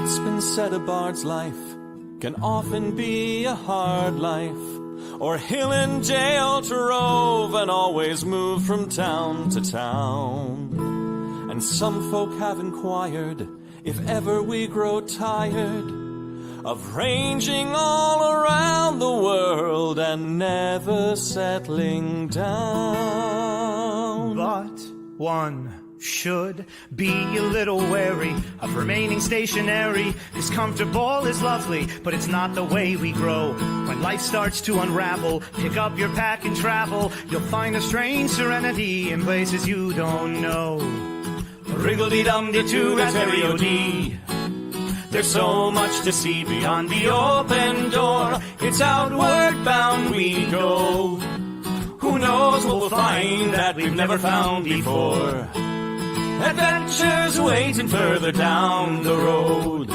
It's been said a bard's life can often be a hard life, or hill and jail to rove and always move from town to town. And some folk have inquired if ever we grow tired of ranging all around the world and never settling down. But one should be a little wary of remaining stationary. 'Cause comfortable is lovely, but it's not the way we grow. When life starts to unravel, pick up your pack and travel. You'll find a strange serenity in places you don't know. Wriggle-dee-dum-dee-doo-rat-terry-o-dee. There's so much to see beyond the open door. It's outward bound we go. Who knows what we'll find that we've never found before. Adventures waiting further down the road.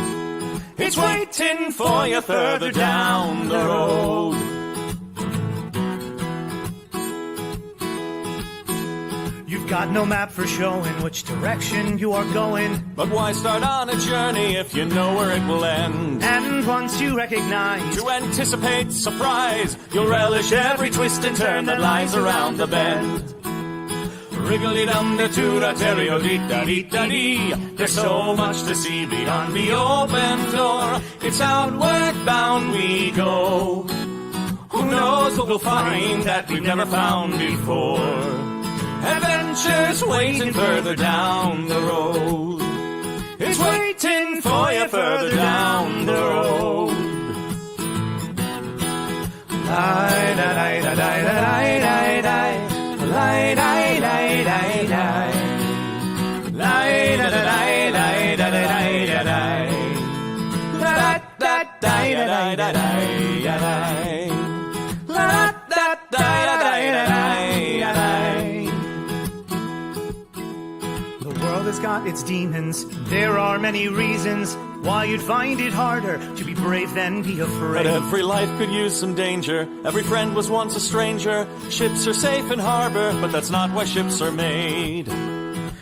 It's waiting for you further down the road. You've got no map for showing which direction you are going. But why start on a journey if you know where it will end? And once you recognize, to anticipate surprise, you'll relish every twist and turn that lies around the bend. Wriggle-dee-dum-dee-doo-da-terry-o-dee-da-dee-da-dee. There's so much to see beyond the open door. It's outward bound we go. Who knows what we'll find that we've never found before. Adventures waiting further down the road. It's waiting for you further down the road. the world has got its demons. There are many reasons why you'd find it harder to be brave than be afraid. But every life could use some danger. Every friend was once a stranger. Ships are safe in harbor, but that's not why ships are made.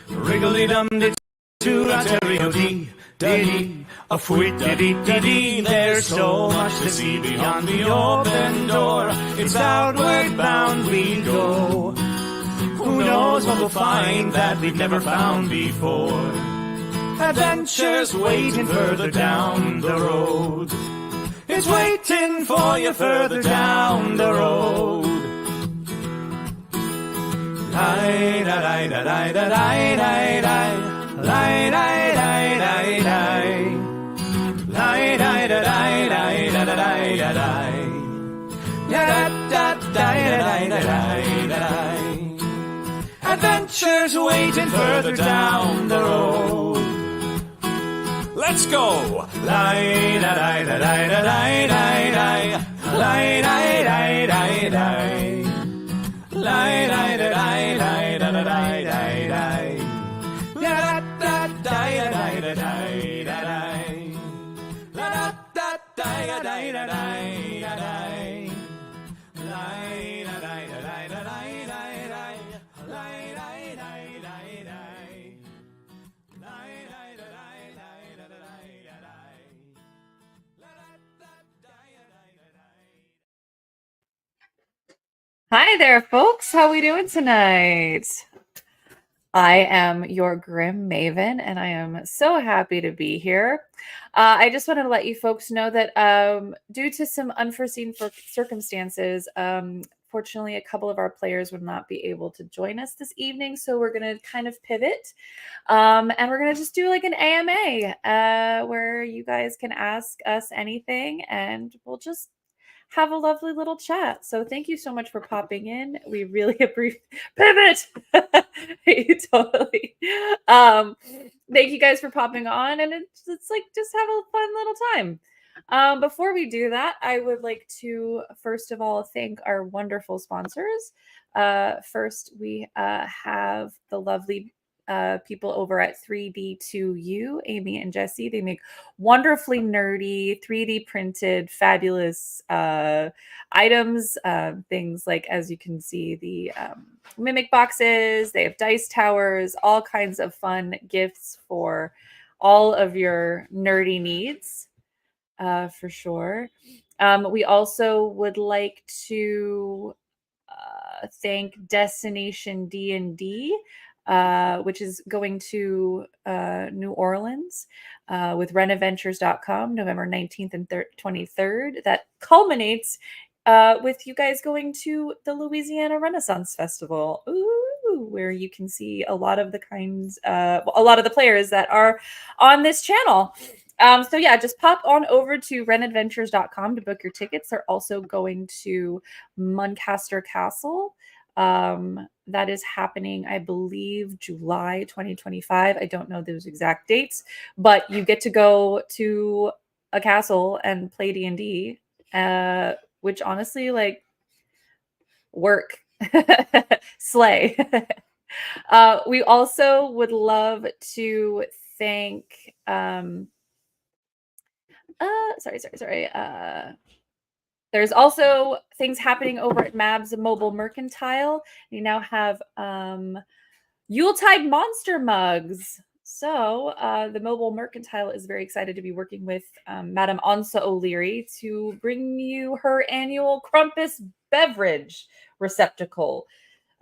Wriggle-dee-dum-dee-doo-da-terry-o-dee-da-dee. A-fwit-da-dee-da-dee. There's so much to see beyond the open door. It's outward bound we go. Who knows what we'll find that we've never found before. Adventures waiting further down the road. It's waiting for you further down the road. Adventures waiting further down the road. Let's go! Hi there, folks. How we doing tonight? I am your Grim Maven, and I am so happy to be here. I just wanted to let you folks know that due to some unforeseen circumstances, fortunately, a couple of our players would not be able to join us this evening, so we're going to kind of pivot, and we're going to just do like an AMA where you guys can ask us anything, and we'll just have a lovely little chat. So thank you so much for popping in. We really appreciate pivot. Totally. Thank you guys for popping on, and it's like just have a fun little time. Before we do that, I would like to first of all thank our wonderful sponsors. First, we have the lovely people over at 3D2U, Amy and Jesse. They make wonderfully nerdy, 3D printed, fabulous items. Things like, as you can see, the mimic boxes. They have dice towers, all kinds of fun gifts for all of your nerdy needs, for sure. We also would like to thank Destination D&D, which is going to New Orleans with renadventures.com November 19th and 23rd. That culminates with you guys going to the Louisiana Renaissance Festival. Ooh, where you can see a lot of the a lot of the players that are on this channel. So yeah, just pop on over to renadventures.com to book your tickets. They're also going to Muncaster Castle. That is happening, I believe, July 2025. I don't know those exact dates, but you get to go to a castle and play D&D, which honestly, like, work. Slay. We also would love to thank sorry. There's also things happening over at Mab's Mobile Mercantile. You now have Yuletide Monster mugs. So the Mobile Mercantile is very excited to be working with Madam Ansa O'Leary to bring you her annual Crumpus beverage receptacle.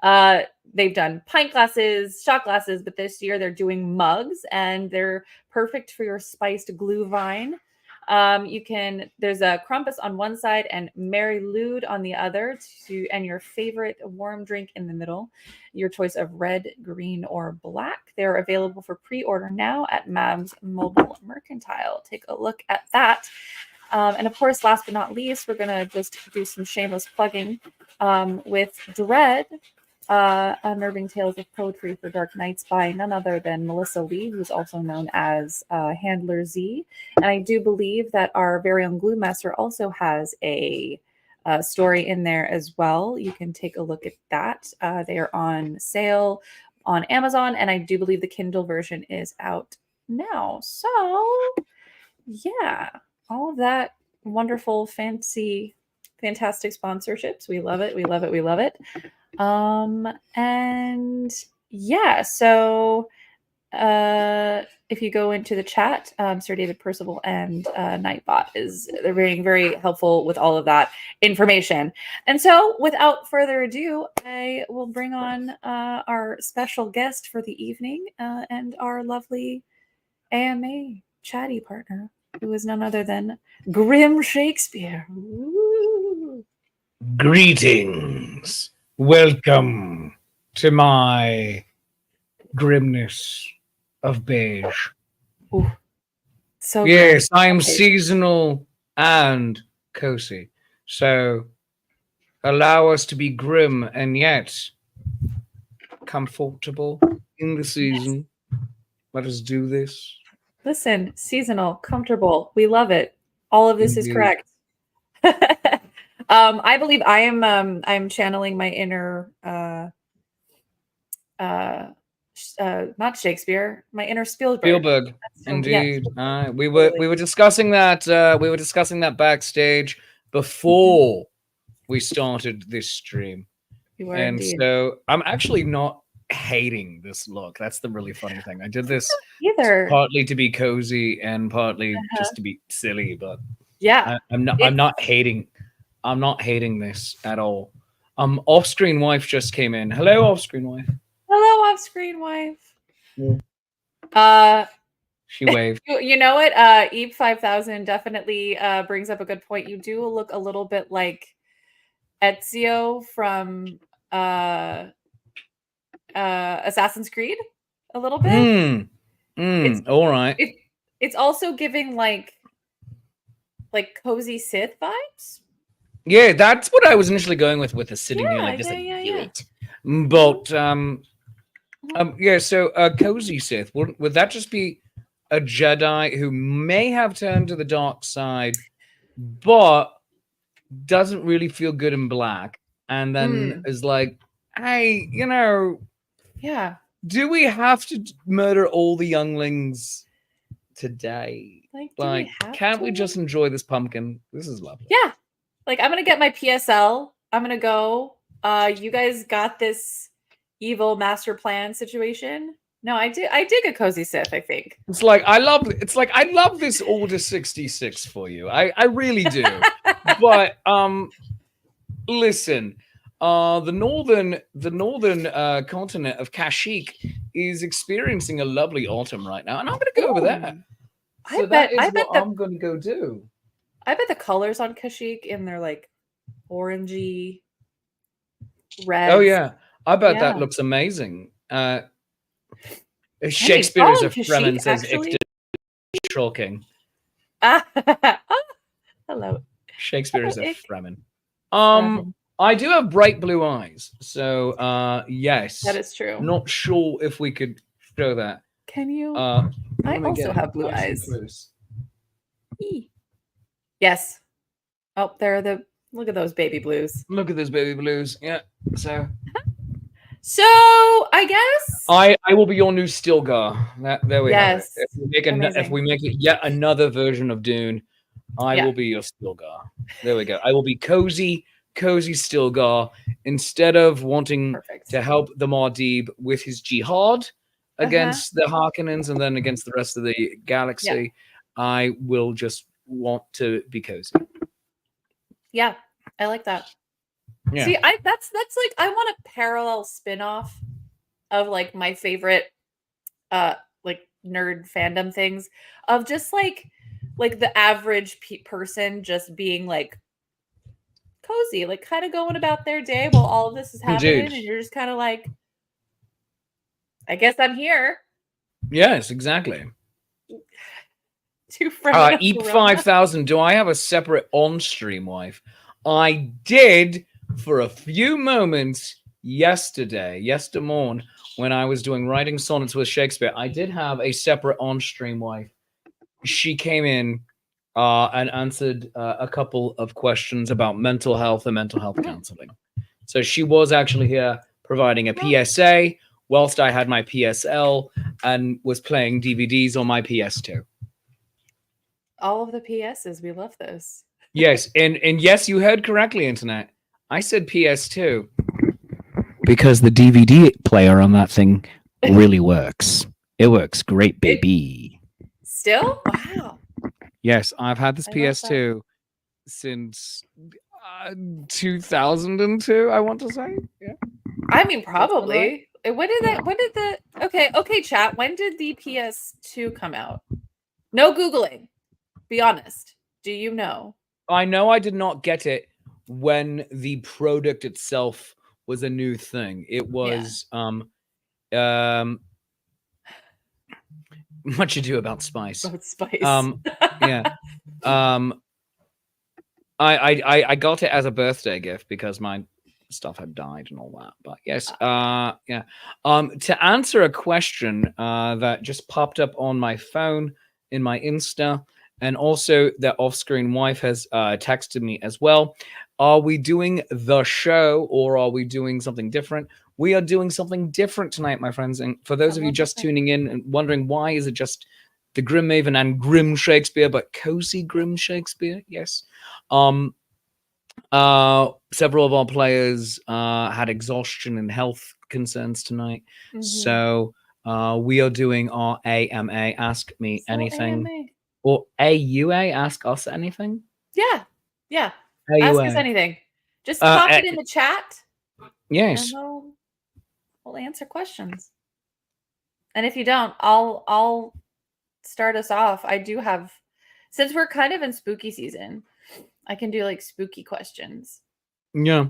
They've done pint glasses, shot glasses, but this year they're doing mugs, and they're perfect for your spiced glühwein. There's a Crumpus on one side and Mary Lude on the other, and your favorite warm drink in the middle. Your choice of red, green, or black. They're available for pre-order now at Mab's Mobile Mercantile. Take a look at that. And of course, last but not least, we're going to just do some shameless plugging with Dread, Unnerving Tales of Poetry for Dark Nights by none other than Melissa Lee, who's also known as Handler Z. And I do believe that our very own Glue Master also has a story in there as well. You can take a look at that. They are on sale on Amazon, and I do believe the Kindle version is out now. So, yeah, all of that wonderful, fantastic sponsorships. We love it. We love it. We love it. And yeah, so if you go into the chat, Sir David Percival and Nightbot they're very, very helpful with all of that information. And so without further ado, I will bring on our special guest for the evening and our lovely AMA chatty partner, who is none other than Grim Shakespeare. Ooh. Greetings. Welcome to my grimness of beige. Ooh. So yes, grim. I am seasonal and cozy. So allow us to be grim and yet comfortable in the season. Yes. Let us do this. Listen, seasonal, comfortable. We love it. All of this is correct. I believe I'm channeling my inner not Shakespeare, my inner Spielberg. Indeed. Yeah. We were discussing that we were discussing that backstage before we started this stream. You were and indeed. So I'm actually not hating this look. That's the really funny thing. I did this either partly to be cozy and partly just to be silly, but yeah, I'm not hating. I'm not hating this at all. Off-screen wife just came in. Hello, off-screen wife. Hello, off-screen wife. Yeah. She waved. You know what? Eve 5000 definitely brings up a good point. You do look a little bit like Ezio from Assassin's Creed, a little bit. All right. It's also giving like cozy Sith vibes. Yeah, that's what I was initially going with the sitting here like this, it. But yeah. So cozy Sith, would that just be a Jedi who may have turned to the dark side, but doesn't really feel good in black, and then is like, hey, yeah, do we have to murder all the younglings today? Like can't we just enjoy this pumpkin? This is lovely. Yeah. Like, I'm going to get my PSL. I'm going to go. You guys got this evil master plan situation. No, I do. I dig a cozy Sith, I think. It's like I love this Order 66 for you. I really do. But listen, the northern continent of Kashyyyk is experiencing a lovely autumn right now, and I'm going to go over there. Ooh. So that is what I'm going to go do. I bet the colors on Kashyyyk and they're like orangey, red. Oh yeah, I bet that looks amazing. Shakespeare is a Fremen, says Icta Troll King. Hello. Shakespeare is a Fremen. I do have bright blue eyes, so yes, that is true. Not sure if we could show that. Can you? I also have blue eyes. Yes. Oh, look at those baby blues. Look at those baby blues. Yeah. So I guess I will be your new Stilgar. There we have it. If we make it yet another version of Dune, I will be your Stilgar. There we go. I will be cozy Stilgar instead of wanting to help the Muad'Dib with his jihad against the Harkonnens and then against the rest of the galaxy. I will just want to be cozy. Yeah, I like that. Yeah. See, that's like I want a parallel spin-off of like my favorite like nerd fandom things of just like the average person just being like cozy, like kind of going about their day while all of this is happening. And you're just kind of like, I guess I'm here. Yes, exactly. Eep 5000. Do I have a separate on-stream wife? I did for a few moments yestermorn, when I was doing writing sonnets with Shakespeare. I did have a separate on-stream wife. She came in and answered a couple of questions about mental health and mental health counseling. So she was actually here providing a PSA whilst I had my PSL and was playing DVDs on my PS2. All of the PSs, we love this. Yes, and yes, you heard correctly, Internet. I said PS2 because the DVD player on that thing really works. It works great, baby. Still? Wow. Yes, I've had this PS2 since 2002, I want to say. Yeah. I mean, probably. Okay, chat. When did the PS2 come out? No Googling. Be honest. Do you know? I know I did not get it when the product itself was a new thing. It was Much Ado About Spice. Yeah. I got it as a birthday gift because my stuff had died and all that. But yes, yeah. To answer a question that just popped up on my phone in my Insta, and also the off-screen wife has texted me as well. Are we doing the show or are we doing something different? We are doing something different tonight, my friends. And for those of you just tuning in and wondering why is it just the Grim Maven and Grim Shakespeare, but cozy Grim Shakespeare? Yes. Several of our players had exhaustion and health concerns tonight. Mm-hmm. So we are doing our AMA, Ask Me Anything. AMA. Or AUA, Ask Us Anything? Yeah. AUA. Ask us anything. Just pop it in the chat. Yes. And we'll answer questions. And if you don't, I'll start us off. I do have, since we're kind of in spooky season, I can do like spooky questions. Yeah.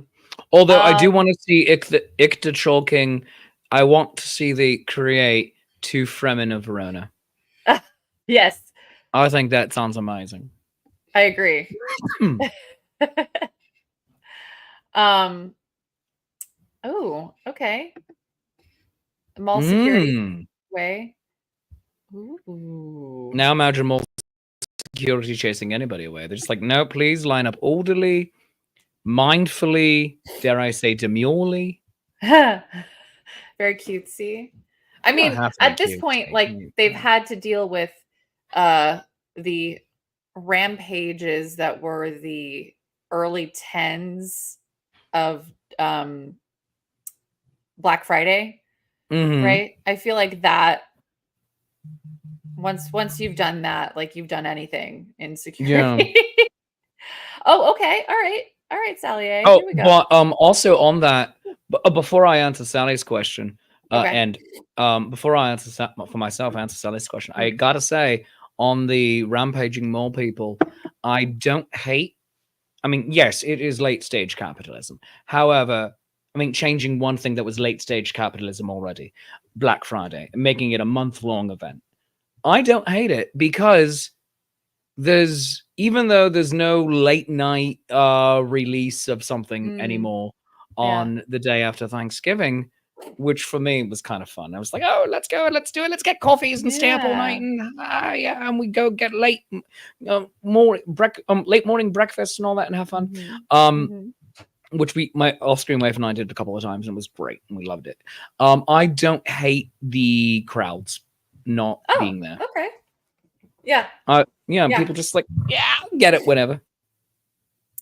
Although I do want to see Icta Troll King. I want to see the create 2 Fremen of Verona. Yes. I think that sounds amazing. I agree. Oh, okay. Mall security way. Ooh. Now imagine mall security chasing anybody away. They're just like, no, please line up orderly, mindfully, dare I say demurely. Very cutesy. I mean, at this point, like they've had to deal with the rampages that were the early 10s of Black Friday. right? I feel like that once you've done that, like you've done anything in Yeah. security. Oh, okay. All right, Sally A. Oh, Here we go. but also on that, before I answer Sally's question, Okay. and before I answer for myself, answer Sally's question, I Mm. gotta say, on the rampaging mole people, I don't hate. I mean, yes, it is late stage capitalism. However, I mean, changing one thing that was late stage capitalism already, Black Friday, and making it a month-long event, I don't hate it because there's, even though there's no late night release of something anymore Yeah. on the day after Thanksgiving, which for me was kind of fun. I was like, oh, let's go, let's do it, let's get coffees and stay up all night, and yeah, and we go get late late morning breakfast and all that and have fun. Which my off-screen wife and I did a couple of times and it was great and we loved it. I don't hate the crowds not being there. Okay. Yeah. Yeah, people just like, yeah, get it, whatever.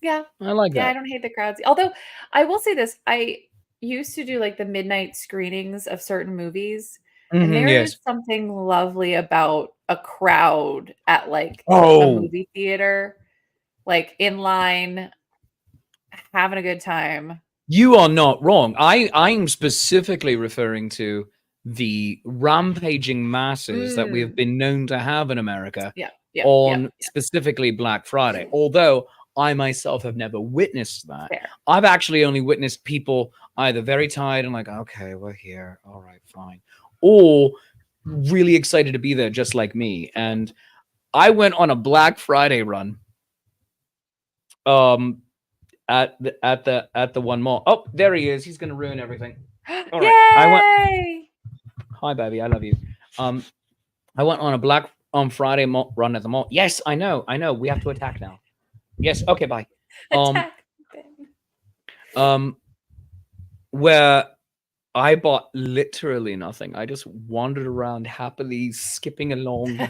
Yeah. I like that. Yeah, I don't hate the crowds. Although I will say this, I used to do like the midnight screenings of certain movies, and there is something lovely about a crowd at like a movie theater, like in line, having a good time. You are not wrong. I'm specifically referring to the rampaging masses that we have been known to have in America on specifically Black Friday. Although I myself have never witnessed that. Fair. I've actually only witnessed people either very tired and like, okay, we're here. All right, fine. Or really excited to be there, just like me. And I went on a Black Friday run. At the one mall. Oh, there he is. He's gonna ruin everything. All right. Yay! Hi, baby. I love you. I went on a Black Friday run at the mall. Yes, I know. We have to attack now. Yes. Okay. Bye. Where I bought literally nothing. I just wandered around happily, skipping along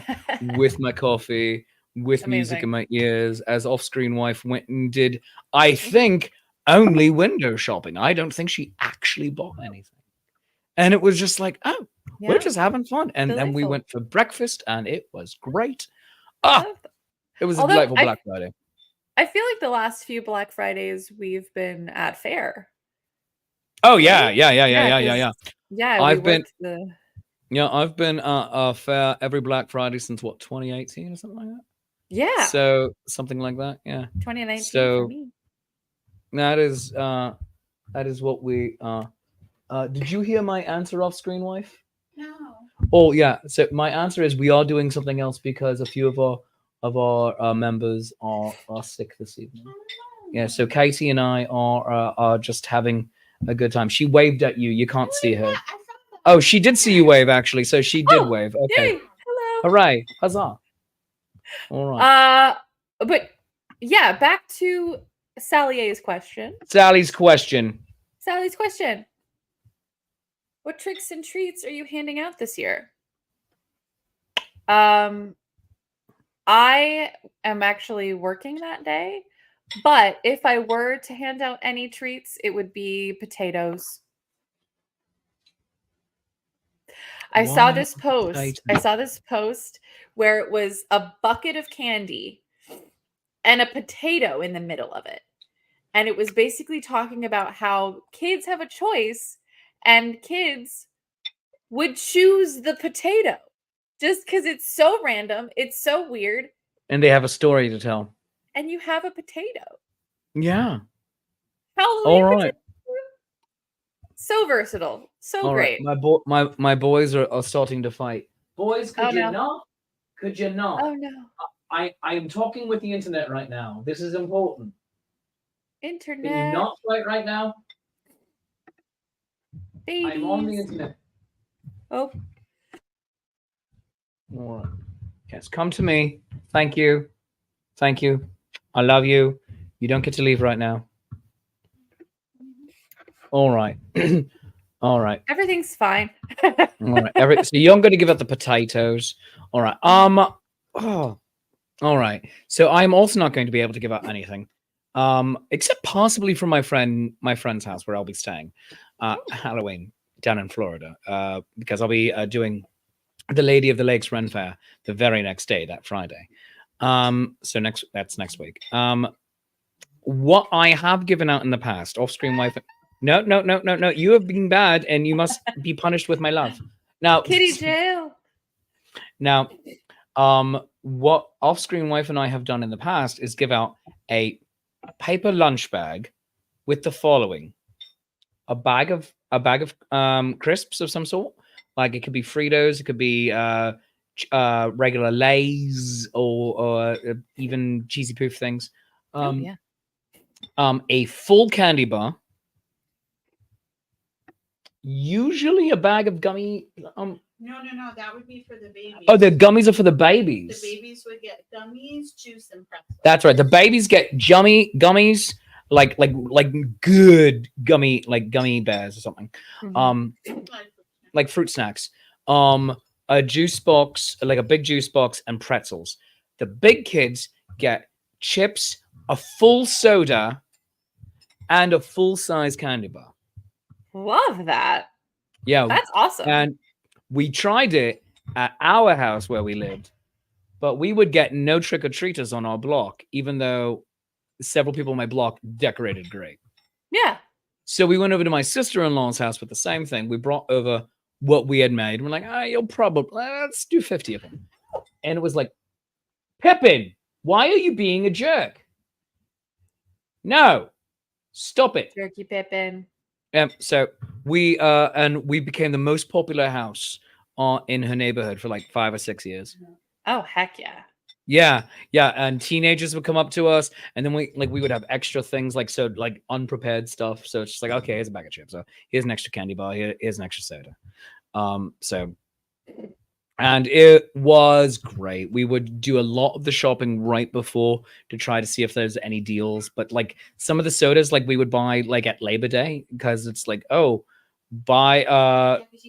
with my coffee, with music in my ears, as off-screen wife went and did, I think, only window shopping. I don't think she actually bought anything. And it was just like, oh, we're just having fun. And then we went for breakfast and it was great. It was a delightful Black Friday. I feel like the last few Black Fridays we've been at fair. Oh yeah. Yeah, I've been fair every Black Friday since what, 2018 or something like that? Yeah. So something like that. Yeah. 2019 so for me. That is what we did you hear my answer off screen, wife? No. Oh yeah. So my answer is we are doing something else because a few of our members are sick this evening. Yeah, so Katie and I are just having a good time. She waved at you. You can't see her. Oh, she did see you wave actually. So she did wave. Okay. Yay. Hello. Hooray. Huzzah. All right. But yeah, back to Sally A's question. Sally's question. What tricks and treats are you handing out this year? I am actually working that day, but if I were to hand out any treats, it would be potatoes. I saw this post where it was a bucket of candy and a potato in the middle of it. And it was basically talking about how kids have a choice and kids would choose the potato just because it's so random. It's so weird. And they have a story to tell. And you have a potato. Yeah. Halloween all right. Potato. So versatile. So all great. Right. My boys are starting to fight. Boys, could you not? Could you not? Oh no. I am talking with the internet right now. This is important. Internet. Can you not fight right now? Babies. I'm on the internet. Oh. All right. Yes, come to me. Thank you. Thank you. I love you. You don't get to leave right now. All right. All right. Everything's fine. All right. So you're going to give up the potatoes. All right. All right. So I'm also not going to be able to give up anything, except possibly from my friend's house where I'll be staying. Halloween. down in Florida, because I'll be doing the Lady of the Lakes Ren Fair the very next day, that Friday. So that's next week. What I have given out in the past, off-screen wife. No. You have been bad, and you must be punished with my love. Now, Kitty jail. Now, what off-screen wife and I have done in the past is give out a paper lunch bag with the following: a bag of crisps of some sort. Like it could be Fritos, it could be regular Lay's, or even cheesy poof things. A full candy bar. Usually a bag of gummy. No, that would be for the babies. Oh, the gummies are for the babies. The babies would get gummies, juice, and pretzels. That's right. The babies get gummies, like good gummy, like gummy bears or something. Like fruit snacks. A juice box, like a big juice box, and pretzels. The big kids get chips, a full soda, and a full-size candy bar. Love that. Yeah, that's awesome. And we tried it at our house where we lived, but we would get no trick-or-treaters on our block, even though several people on my block decorated great. Yeah. So we went over to my sister-in-law's house with the same thing. We brought over what we had made. We're like, you'll probably, let's do 50 of them. And it was like, Pippin, why are you being a jerk? No, stop it. Jerky Pippin. So we became the most popular house in her neighborhood for like 5 or 6 years. Oh, heck yeah. Yeah, and teenagers would come up to us, and then we would have extra things like unprepared stuff. So it's just like, okay, here's a bag of chips. So here's an extra candy bar. Here's an extra soda. And it was great. We would do a lot of the shopping right before to try to see if there's any deals. But like some of the sodas, like we would buy like at Labor Day, because it's like, buy you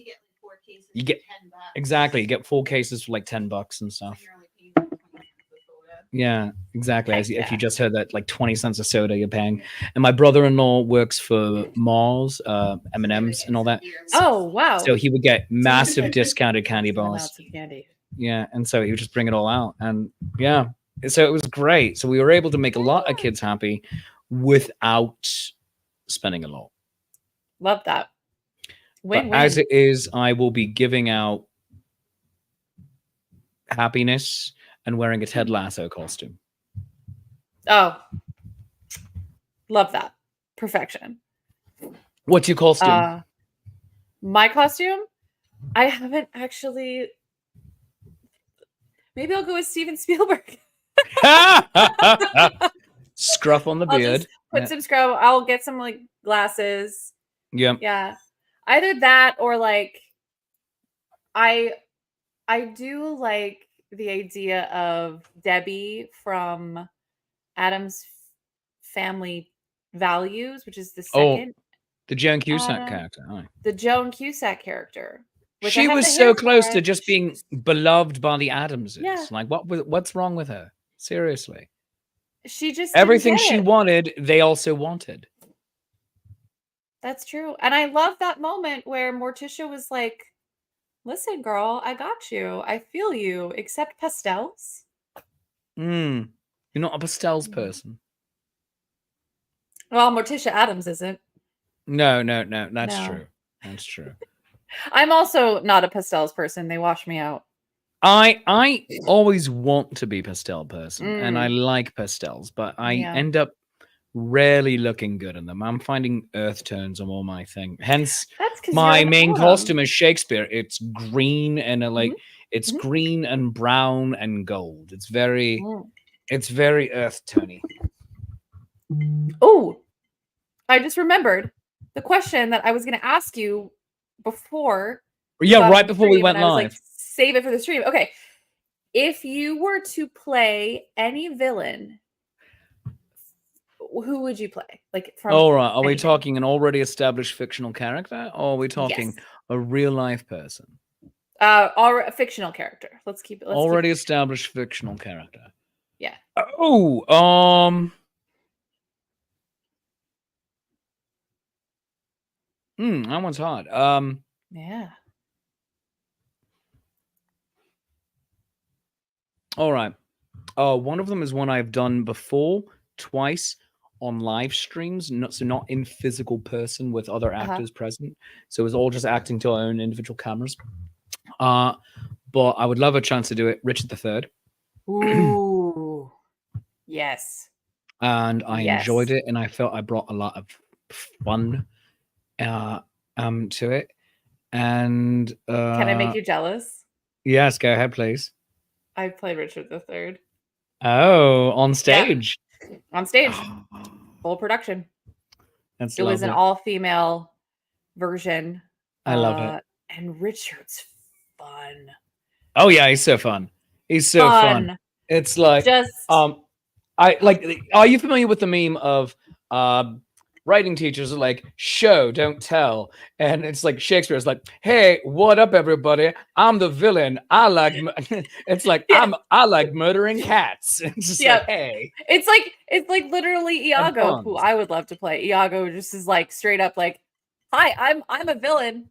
get like 4 cases you get for $10. exactly, you get 4 cases for like $10 and stuff. You're only paying like 20 cents a soda. Yeah, exactly. Heck If you yeah. just heard that, like 20 cents a soda you're paying. And my brother-in-law works for Mars, M&Ms and all that. Oh, wow. So he would get massive discounted candy bars. Amounts of candy. Yeah, and so he would just bring it all out. And yeah, so it was great. So we were able to make a lot of kids happy without spending a lot. Love that. Win-win. But as it is, I will be giving out happiness and wearing a Ted Lasso costume. Oh, love that. Perfection. What's your costume? My costume? I haven't actually. Maybe I'll go with Steven Spielberg. Scruff on the I'll beard. just put some scrub. I'll get some like glasses. Yeah. Yeah. Either that or like I do like the idea of Debbie from Adam's Family Values, which is the second. The Joan Cusack character. Oh. The Joan Cusack character. which I She have was the so hair close for to it. just being beloved by the Adamses. Yeah. Like, what's wrong with her? Seriously. She just didn't Everything get she it. wanted, they also wanted. That's true. And I love that moment where Morticia was like, listen, girl, I got you. I feel you. Accept pastels. You're not a pastels person. Well, Morticia Adams isn't. No. That's No. true. That's true. I'm also not a pastels person. They wash me out. I always want to be pastel person, and I like pastels, but I Yeah. end up rarely looking good in them. I'm finding earth tones are more my thing. Hence, That's because my main costume is Shakespeare. It's green and it's green and brown and gold. It's very earth tony. Oh, I just remembered the question that I was going to ask you before. Yeah, right the before we stream, went and I was live. like, save it for the stream. Okay. If you were to play any villain, who would you play? Like from All right. Are we anything? talking an already established fictional character, or are we talking Yes. a real life person? Or a fictional character. Let's keep it. Already established fictional character. Yeah. Oh, That one's hard. Yeah. All right. One of them is one I've done before, twice on live streams, not in physical person with other actors present. So it was all just acting to our own individual cameras. But I would love a chance to do it. Richard III. Ooh. Yes. And I enjoyed it, and I felt I brought a lot of fun to it. And can I make you jealous? Yes, go ahead, please. I played Richard III. Oh, on stage. Yeah. On stage. Full production. That's it lovely. Was an all-female version. I love it. And Richard's fun. Oh yeah, he's so fun. He's so fun. It's like just are you familiar with the meme of writing teachers are like, show, don't tell. And it's like Shakespeare's like, hey, what up, everybody? I'm the villain. I like it's like I like murdering cats. It's just like, hey. It's like literally Iago, who I would love to play. Iago just is like straight up like, hi, I'm a villain.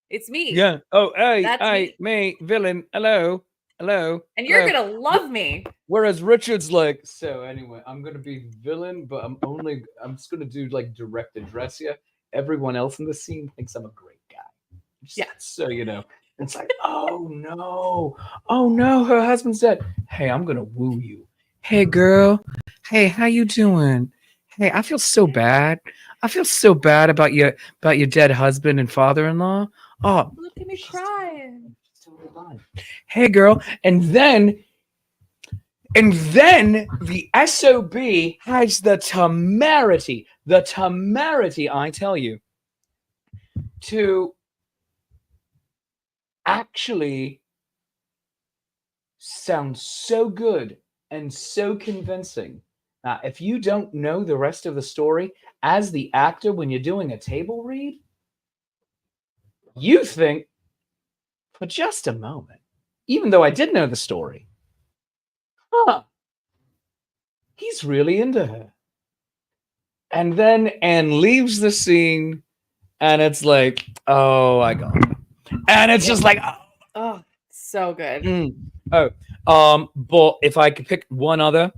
It's me. Yeah. Oh, hey, me, villain. Hello. And you're gonna love me. Whereas Richard's like, so anyway, I'm gonna be villain, but I'm just gonna do like direct address here. Everyone else in the scene thinks I'm a great guy. So it's like, oh no, her husband's dead. Hey, I'm gonna woo you. Hey girl. Hey, how you doing? Hey, I feel so bad. I feel so bad about your dead husband and father-in-law. Oh, look at me crying. Hey girl, and then the SOB has the temerity, I tell you, to actually sound so good and so convincing. Now, if you don't know the rest of the story, as the actor, when you're doing a table read, you think, for just a moment, even though I did know the story, he's really into her. And then Anne leaves the scene, and it's like, oh, I got it. And it's just like, oh, so good. But if I could pick one other,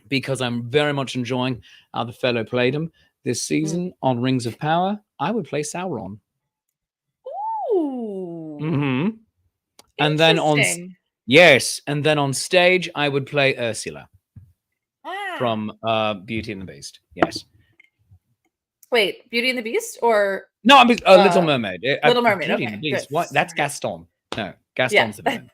because I'm very much enjoying how the fellow played him this season on Rings of Power, I would play Sauron. Ooh. And then on stage, I would play Ursula from Beauty and the Beast. Yes. Wait, Beauty and the Beast, or no? I mean Little Mermaid. Little Mermaid. Beauty Okay. And the Beast. What? That's Gaston. No, Gaston's the villain.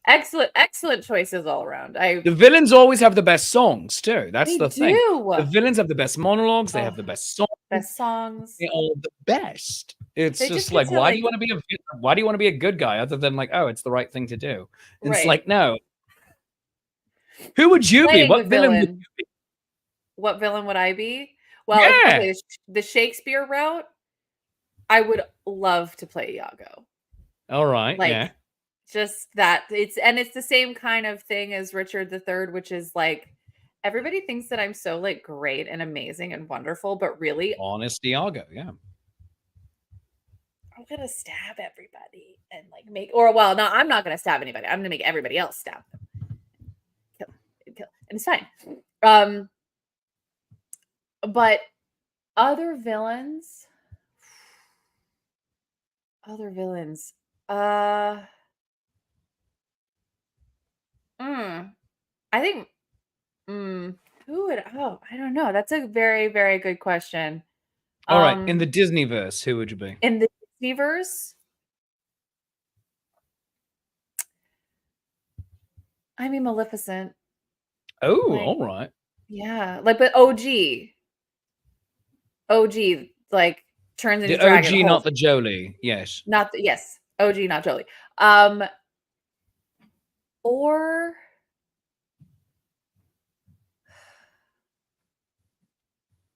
Excellent choices all around. The villains always have the best songs too. That's the thing. Do. The villains have the best monologues. They have the best songs. They're all the best. It's just like, why do you want to be a good guy other than like, oh, it's the right thing to do? And it's like, no. Who would you be? What villain would you be? What villain would I be? Well, the Shakespeare route, I would love to play Iago. All right. Just that it's the same kind of thing as Richard III, which is like everybody thinks that I'm so like great and amazing and wonderful, but really honest Iago, I'm gonna stab everybody and like no, I'm not gonna stab anybody. I'm gonna make everybody else stab them. Kill. And it's fine. But other villains. I think who would I don't know. That's a very, very good question. All right. In the Disneyverse, who would you be? In the Disneyverse? I mean Maleficent. Oh, all right. Yeah. Like but OG, like turns into the dragon. OG, not the Jolie. Yes. Yes. OG, not Jolie. Or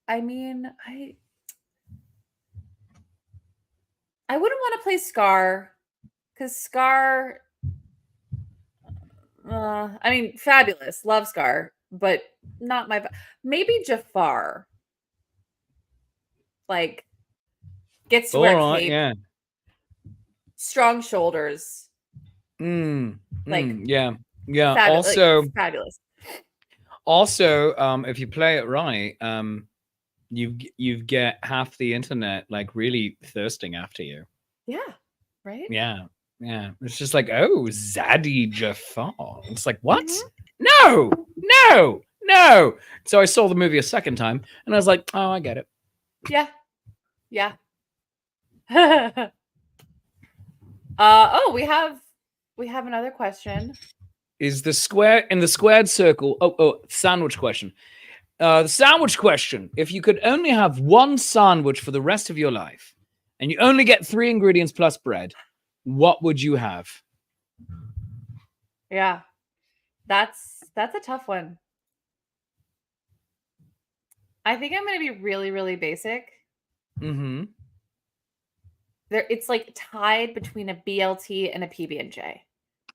I mean, I wouldn't want to play Scar because Scar, I mean, fabulous, love Scar, but not maybe Jafar. like gets to All wear a right, cape, yeah. strong shoulders, like yeah. fabulous. Fabulous. Also, if you play it right, you get half the internet like really thirsting after you. Yeah. Right. Yeah. It's just like, oh, Zaddy Jafar. It's like, what? Mhm. No. So I saw the movie a second time, and I was like, oh, I get it. Yeah. Oh, we have another question. Is the square in the squared circle? Oh, sandwich question. The sandwich question. If you could only have one sandwich for the rest of your life, and you only get 3 ingredients plus bread, what would you have? Yeah. That's a tough one. I think I'm going to be really, really basic. Mm-hmm. It's like tied between a BLT and a PB&J.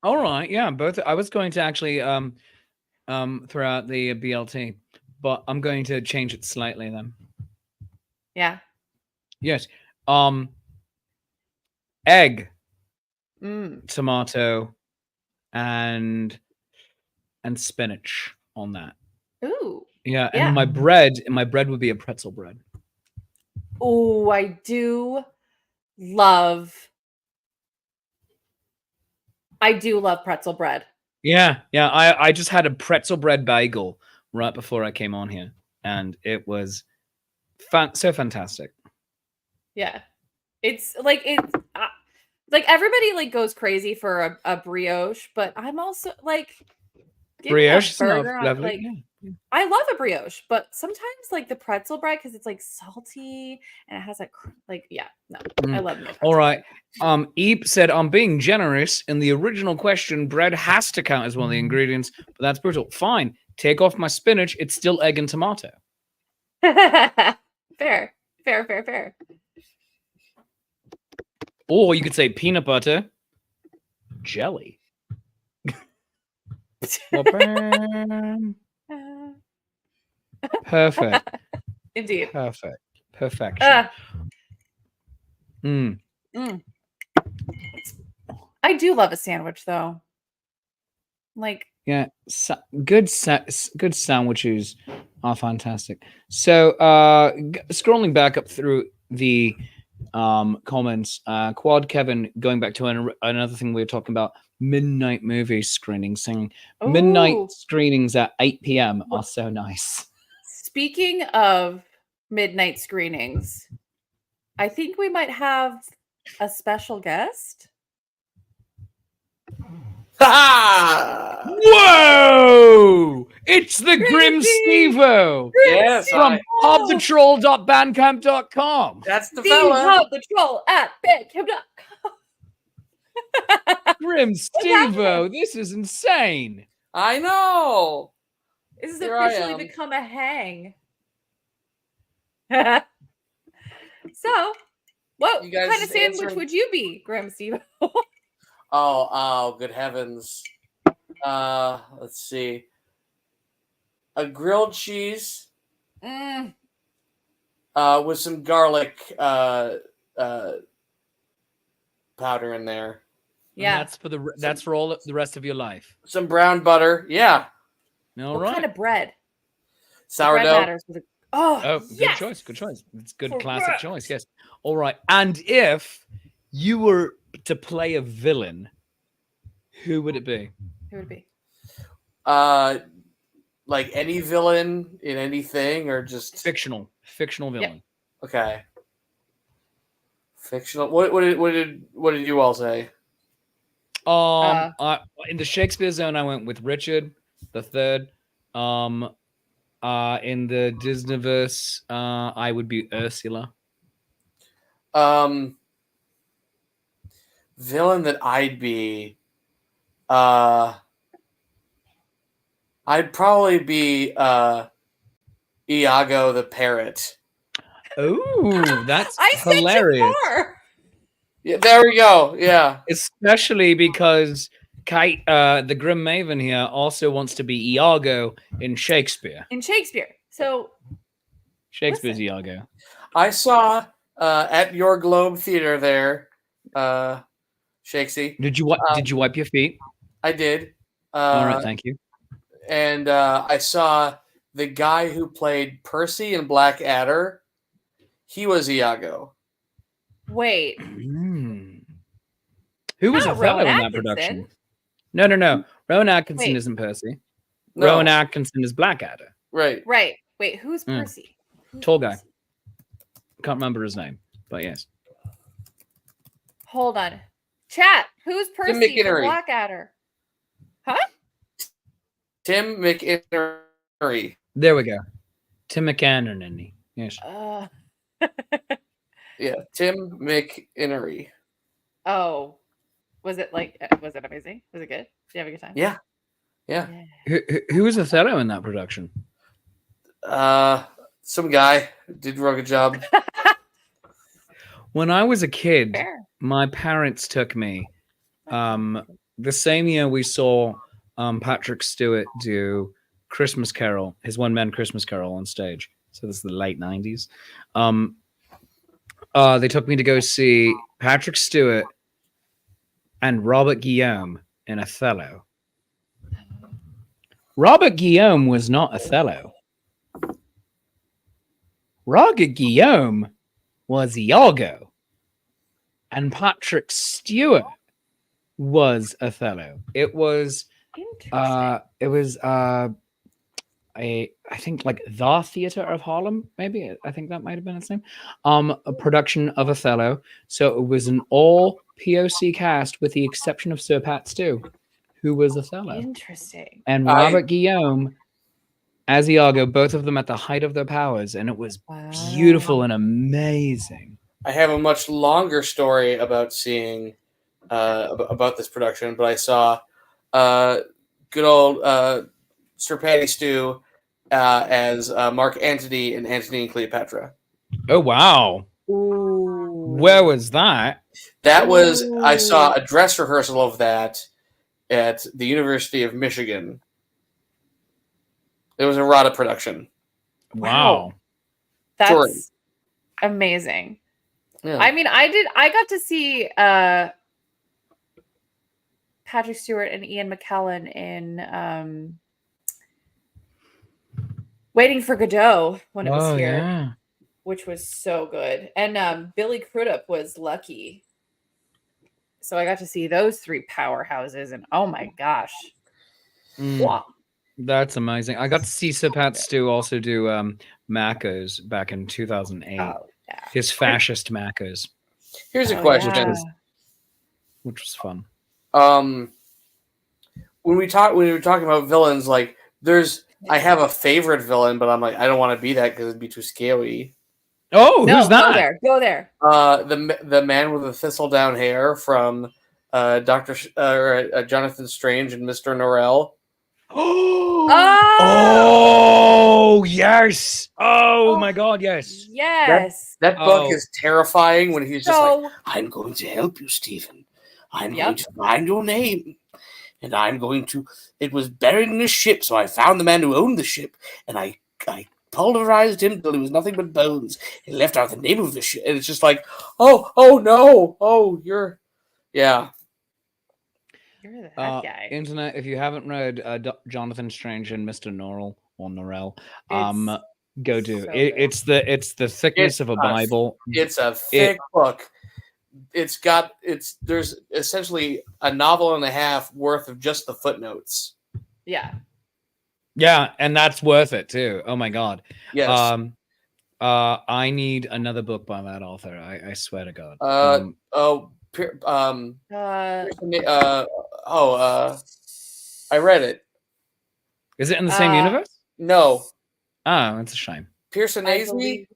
All right, yeah, both. I was going to actually throw out the BLT, but I'm going to change it slightly then. Yeah. Yes. Egg, Mm. tomato, and spinach on that. Ooh. Yeah, Yeah. and my bread would be a pretzel bread. Oh, I do love pretzel bread. Yeah. I just had a pretzel bread bagel right before I came on here, and it was so fantastic. Yeah. It's like like everybody like goes crazy for a brioche, but I'm also like Brioche is burger lovely. like Yeah. I love a brioche, but sometimes like the pretzel bread because it's like salty and it has I love my All right. bread. Eep said, I'm being generous. In the original question, bread has to count as one of the ingredients, but that's brutal. Fine. Take off my spinach. It's still egg and tomato. Fair. Or you could say peanut butter, jelly. Perfect. Indeed. Perfection. I do love a sandwich though. Like yeah, good sandwiches are fantastic. So scrolling back up through the comments, Quad Kevin going back to another thing we were talking about, midnight movie screenings, saying midnight screenings at 8 p.m. are so nice. Speaking of midnight screenings, I think we might have a special guest. Whoa! It's the Grim Stevo! Yes, from hubthetroll.bandcamp.com. That's the fella. Hub the Troll at bandcamp.com. Grim Stevo, this is insane. I know. This has Here officially become a hang. So, what kind of sandwich would you be, Grim Stevo? Oh, good heavens. Let's see. A grilled cheese with some garlic powder in there. Yeah. And that's for all the rest of your life. Some brown butter. Yeah. All what right. kind of bread? Sourdough. Bread matters with good choice. It's good classic choice. Yes. All right. And if you were to play a villain, who would it be? Who would it be? Like any villain in anything, or just fictional villain. Yep. Okay. Fictional. What did you all say? In the Shakespeare zone, I went with Richard the Third. In the Disneyverse, I would be Ursula. Villain that I'd be. I'd probably be Iago the parrot. Oh, that's hilarious. Yeah, there we go. Yeah. Especially because Kite, the Grim Maven here, also wants to be Iago in Shakespeare. So Shakespeare's Listen. Iago. I saw at your Globe Theater there, Shakesy. Did you wipe your feet? I did. All right, thank you. And I saw the guy who played Percy in Blackadder. He was Iago. Wait. Who was Not Othello Rowan in that Atkinson. production? No. Rowan Atkinson Wait. isn't Percy. No. Rowan Atkinson is Blackadder. Right. Right. Wait, who's Mm. Percy? Who's Tall guy. Percy? Can't remember his name, but yes. Hold on. Chat. Who's Percy from McInnery. Blackadder? Huh? Tim McInnery. There we go. Tim McAnnon. Yes. Yeah, Tim McInnery. Oh. Was it amazing? Was it good? Did you have a good time? Yeah. Who was Othello in that production? Some guy did a real good job. When I was a kid, Fair. my parents took me. The same year we saw Patrick Stewart do Christmas Carol, his one-man Christmas Carol on stage. So this is the late 90s. They took me to go see Patrick Stewart and Robert Guillaume in Othello. Robert Guillaume was not Othello. Robert Guillaume was Iago. And Patrick Stewart was Othello. It was I think like the Theater of Harlem, maybe. I think that might have been its name. A production of Othello. So it was an all POC cast with the exception of Sir Pat Stew, who was Othello. Interesting. And Robert Guillaume as Iago, both of them at the height of their powers, and it was beautiful and amazing. I have a much longer story about seeing about this production, but I saw good old Sir Patty Stew as Mark Antony in Antony and Cleopatra. Oh wow! Ooh. Where was that? That was I saw a dress rehearsal of that at the University of Michigan. It was a RADA production. Wow. That's Sorry. amazing. Yeah. I mean, I got to see Patrick Stewart and Ian McKellen in Waiting for Godot when it was here, Yeah. which was so good. And Billy Crudup was Lucky. So I got to see those three powerhouses, and oh my gosh. Wow. That's amazing. I got to see Sir Pat Stew also do Macca's back in 2008. Oh, yeah. His fascist Macca's, Here's a question. yeah. which was fun. When we were talking about villains, like I have a favorite villain, but I'm like, I don't want to be that because it'd be too scary. Oh, No, who's that? Go there. The man with the thistle down hair from Jonathan Strange and Mr. Norrell. Oh yes! Oh my God, yes! Yes. That book is terrifying when he's just like, So I'm going to help you, Stephen. I'm Yep. going to find your name. And I'm going to... It was buried in a ship, so I found the man who owned the ship, and I pulverized him till he was nothing but bones, and left out the name of the ship. And it's just like, oh no, oh, you're... Yeah. you're that guy. Internet, if you haven't read Jonathan Strange and Mr. Norrell or Norrell, It's go do so it. good. It's the thickness of a Bible. It's a thick book. There's essentially a novel and a half worth of just the footnotes. Yeah. Yeah, and that's worth it too. Oh my God. Yes. I need another book by that author. I swear to God. I read it. Is it in the same universe? No. Oh, it's a shame. Pearson Aisley?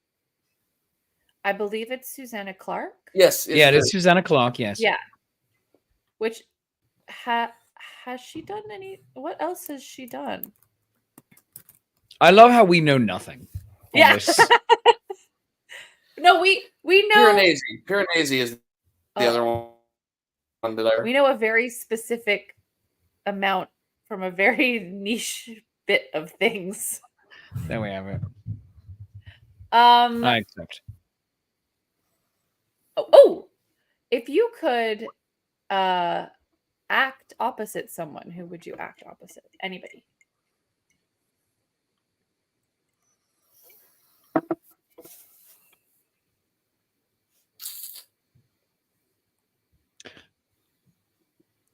I believe it's Susanna Clark. Yes. Yeah, it is Susanna Clark. Yes. Yeah. Which has she done any? What else has she done? I love how we know nothing. on Yeah. this. No, we know. Piranesi is the other one that I... We know a very specific amount from a very niche bit of things. There we have it. I accept. Oh, if you could act opposite someone, who would you act opposite? Anybody?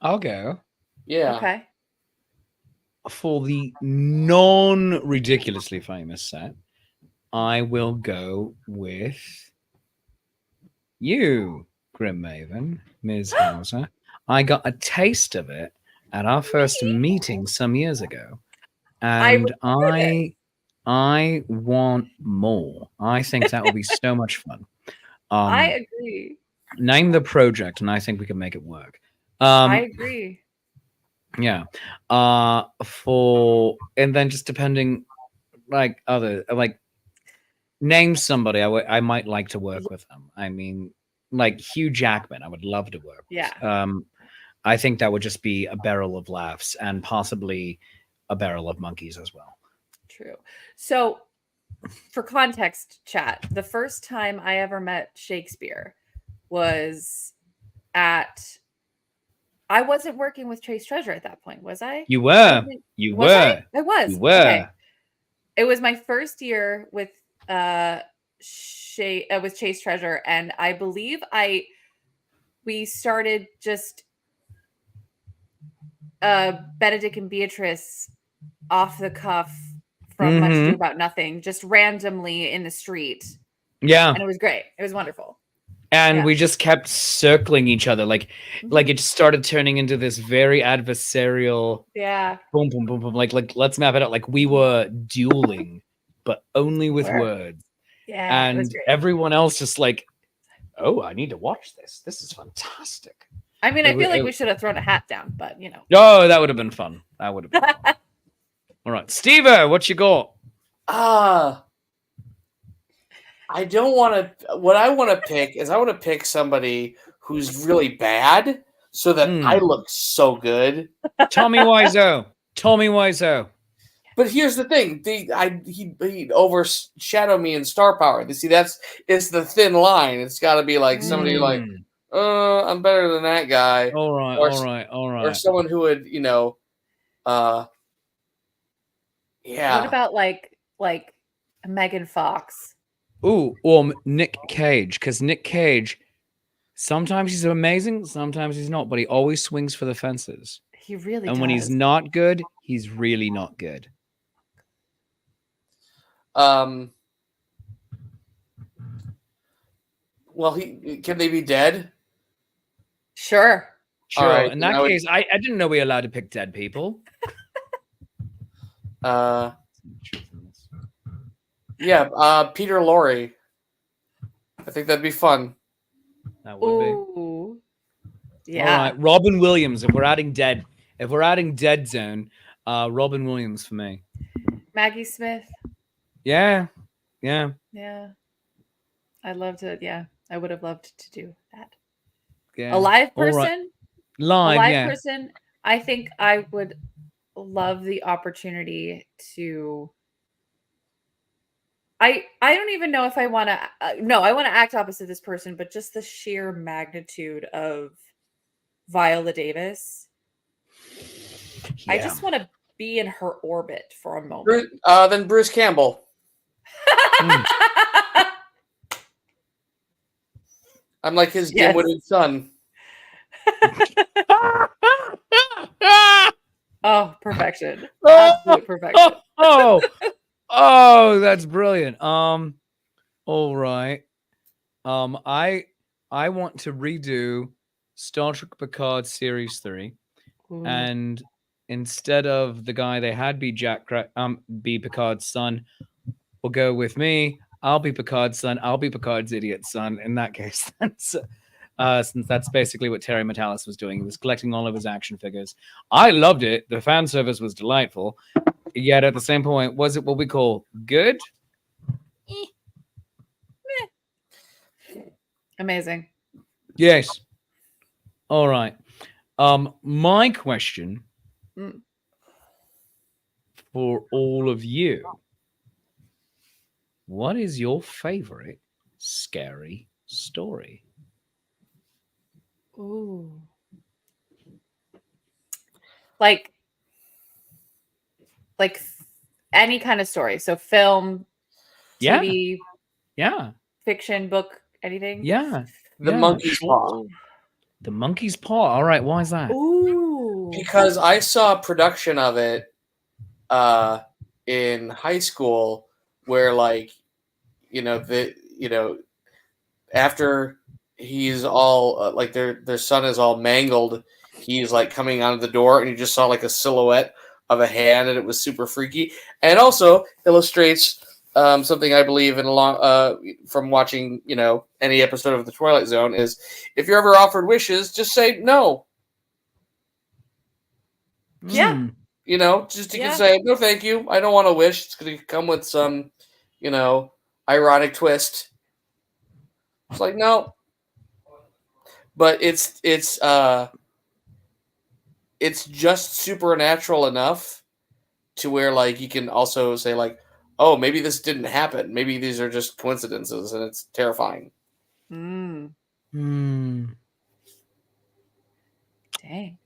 I'll go. Yeah. Okay. For the non-ridiculously famous set, I will go with you, Grim Maven, Ms. Hauser. I got a taste of it at our first meeting some years ago, and remember I want more. I think that will be so much fun. I agree. Name the project, and I think we can make it work. I agree. Yeah. And then just depending, like name somebody I might like to work with them. I mean, like Hugh Jackman, I would love to work with. Yeah. I think that would just be a barrel of laughs and possibly a barrel of monkeys as well. True. So, for context, chat, the first time I ever met Shakespeare was I wasn't working with Chase Treasure at that point, was I? You were. Was I? I was. You were. Okay. It was my first year with with Chase Treasure, and I believe we started just Benedict and Beatrice off the cuff from Much Ado About Nothing, just randomly in the street. Yeah. And it was great. It was wonderful. And we just kept circling each other. Like it started turning into this very adversarial. Yeah. Boom, boom, boom, boom. Like let's map it out. Like we were dueling, but only with words. Yeah. And everyone else just like, oh, I need to watch this. This is fantastic. I mean, I feel like we should have thrown a hat down, but you know. Oh, that would have been fun. That would have been fun. All right. Steve-o, what you got? I don't want to. What I want to pick is I want to pick somebody who's really bad, so that I look so good. Tommy Wiseau. Tommy Wiseau. But here's the thing: he overshadowed me in star power. You see, it's the thin line. It's got to be like somebody like, I'm better than that guy. All right, all right. Or someone who would, yeah. What about like Megan Fox? Ooh, or Nick Cage, because Nick Cage, sometimes he's amazing, sometimes he's not, but he always swings for the fences. He really and does. When he's not good, he's really not good. Well, can they be dead? Sure. Sure. Right, in that case, I didn't know we were allowed to pick dead people. Yeah, Peter Lorre. I think that'd be fun. That would be. Yeah. All right, Robin Williams. If we're adding dead zone, Robin Williams for me. Maggie Smith. Yeah. Yeah. I'd love to. Yeah, I would have loved to do that. Yeah. A live person. Live person. I think I would love the opportunity to. I don't even know if I want to. No, I want to act opposite this person, but just the sheer magnitude of Viola Davis. Yeah. I just want to be in her orbit for a moment. Then Bruce Campbell. I'm like his dim-witted son. Oh, perfection! Absolute perfection. Oh, that's brilliant. All right. I want to redo Star Trek Picard Series 3. Ooh. And instead of the guy they had be be Picard's son, we'll go with me. I'll be Picard's son. I'll be Picard's idiot son. In that case, since that's basically what Terry Metalis was doing. He was collecting all of his action figures. I loved it. The fan service was delightful. Yet at the same point, was it what we call good? Amazing. Yes. All right. My question for all of you What is your favorite scary story? Ooh. Like any kind of story. So film, Yeah, TV, yeah, fiction, book, anything. yeah, The yeah. monkey's Sure. paw. The monkey's paw. All right, why is that? Ooh. Because I saw a production of it in high school where after he's all like their son is all mangled, he's like coming out of the door and you just saw like a silhouette of a hand and it was super freaky. And it also illustrates something I believe in a long from watching any episode of the Twilight Zone is if you're ever offered wishes, just say no. Yeah. Mm. Just you can say no, thank you. I don't want a wish. It's going to come with some, ironic twist. It's like no, but it's just supernatural enough to where like you can also say like, oh, maybe this didn't happen. Maybe these are just coincidences, and it's terrifying. Mm. Hmm. Dang.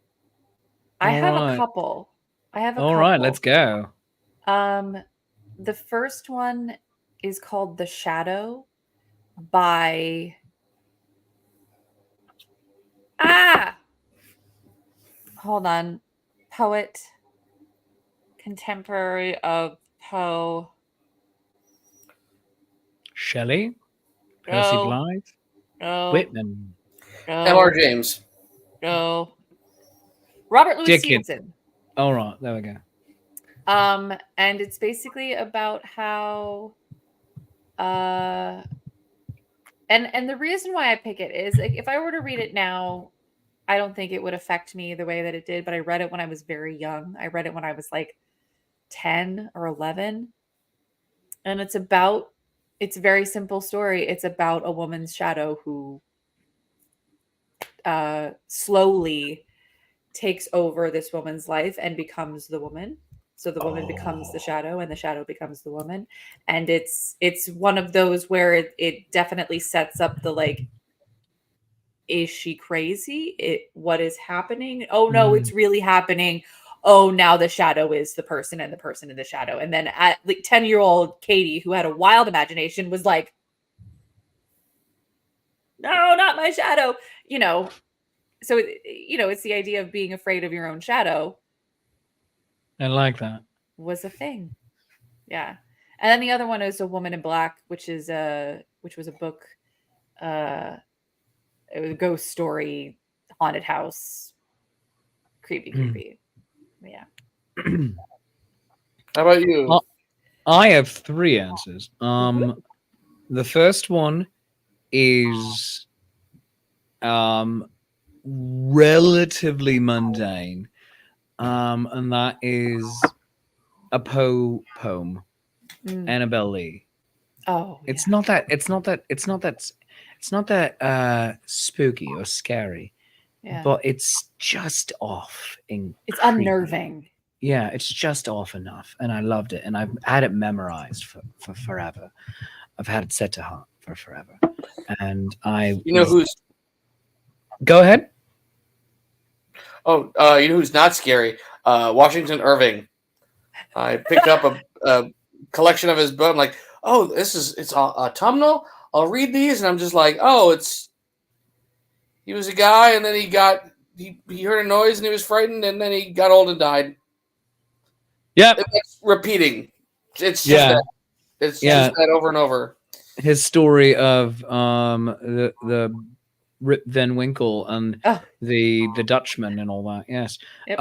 I have a couple. All right, let's go. The first one is called The Shadow by hold on. Poet, contemporary of Poe. Shelley, Percy No. Blythe, No. Whitman, M.R. James. No. Robert Louis Dickens. Stevenson. All right, there we go. And it's basically about how and the reason why I pick it is like if I were to read it now, I don't think it would affect me the way that it did, but I read it when I was very young. I read it when I was like 10 or 11. And it's a very simple story. It's about a woman's shadow who slowly takes over this woman's life and becomes the woman. So the woman becomes the shadow and the shadow becomes the woman. And it's one of those where it definitely sets up the like, is she crazy? What is happening? Oh no, it's really happening. Oh, now the shadow is the person and the person in the shadow. And then at like 10-year-old Katie, who had a wild imagination, was like, no, not my shadow. So it's the idea of being afraid of your own shadow. I like that. Was a thing. Yeah. And then the other one is A Woman in Black, which was a book, it was a ghost story, haunted house, creepy. Yeah. How about you? I have 3 answers. The first one is relatively mundane, and that is a Poe poem, Annabelle Lee. Oh, it's not that spooky or scary, but it's just off. It's unnerving. Yeah, it's just off enough, and I loved it, and I've had it memorized for forever. I've had it set to heart for forever, and who's go ahead. Oh, you know who's not scary? Washington Irving. I picked up a collection of his book. I'm like, oh, it's autumnal. I'll read these, and I'm just like, oh, he was a guy, and then he heard a noise, and he was frightened, and then he got old and died. Yeah, it's repeating. It's just that. It's just that over and over. His story of the Rip Van Winkle and the Dutchman and all that. Yes. Yep.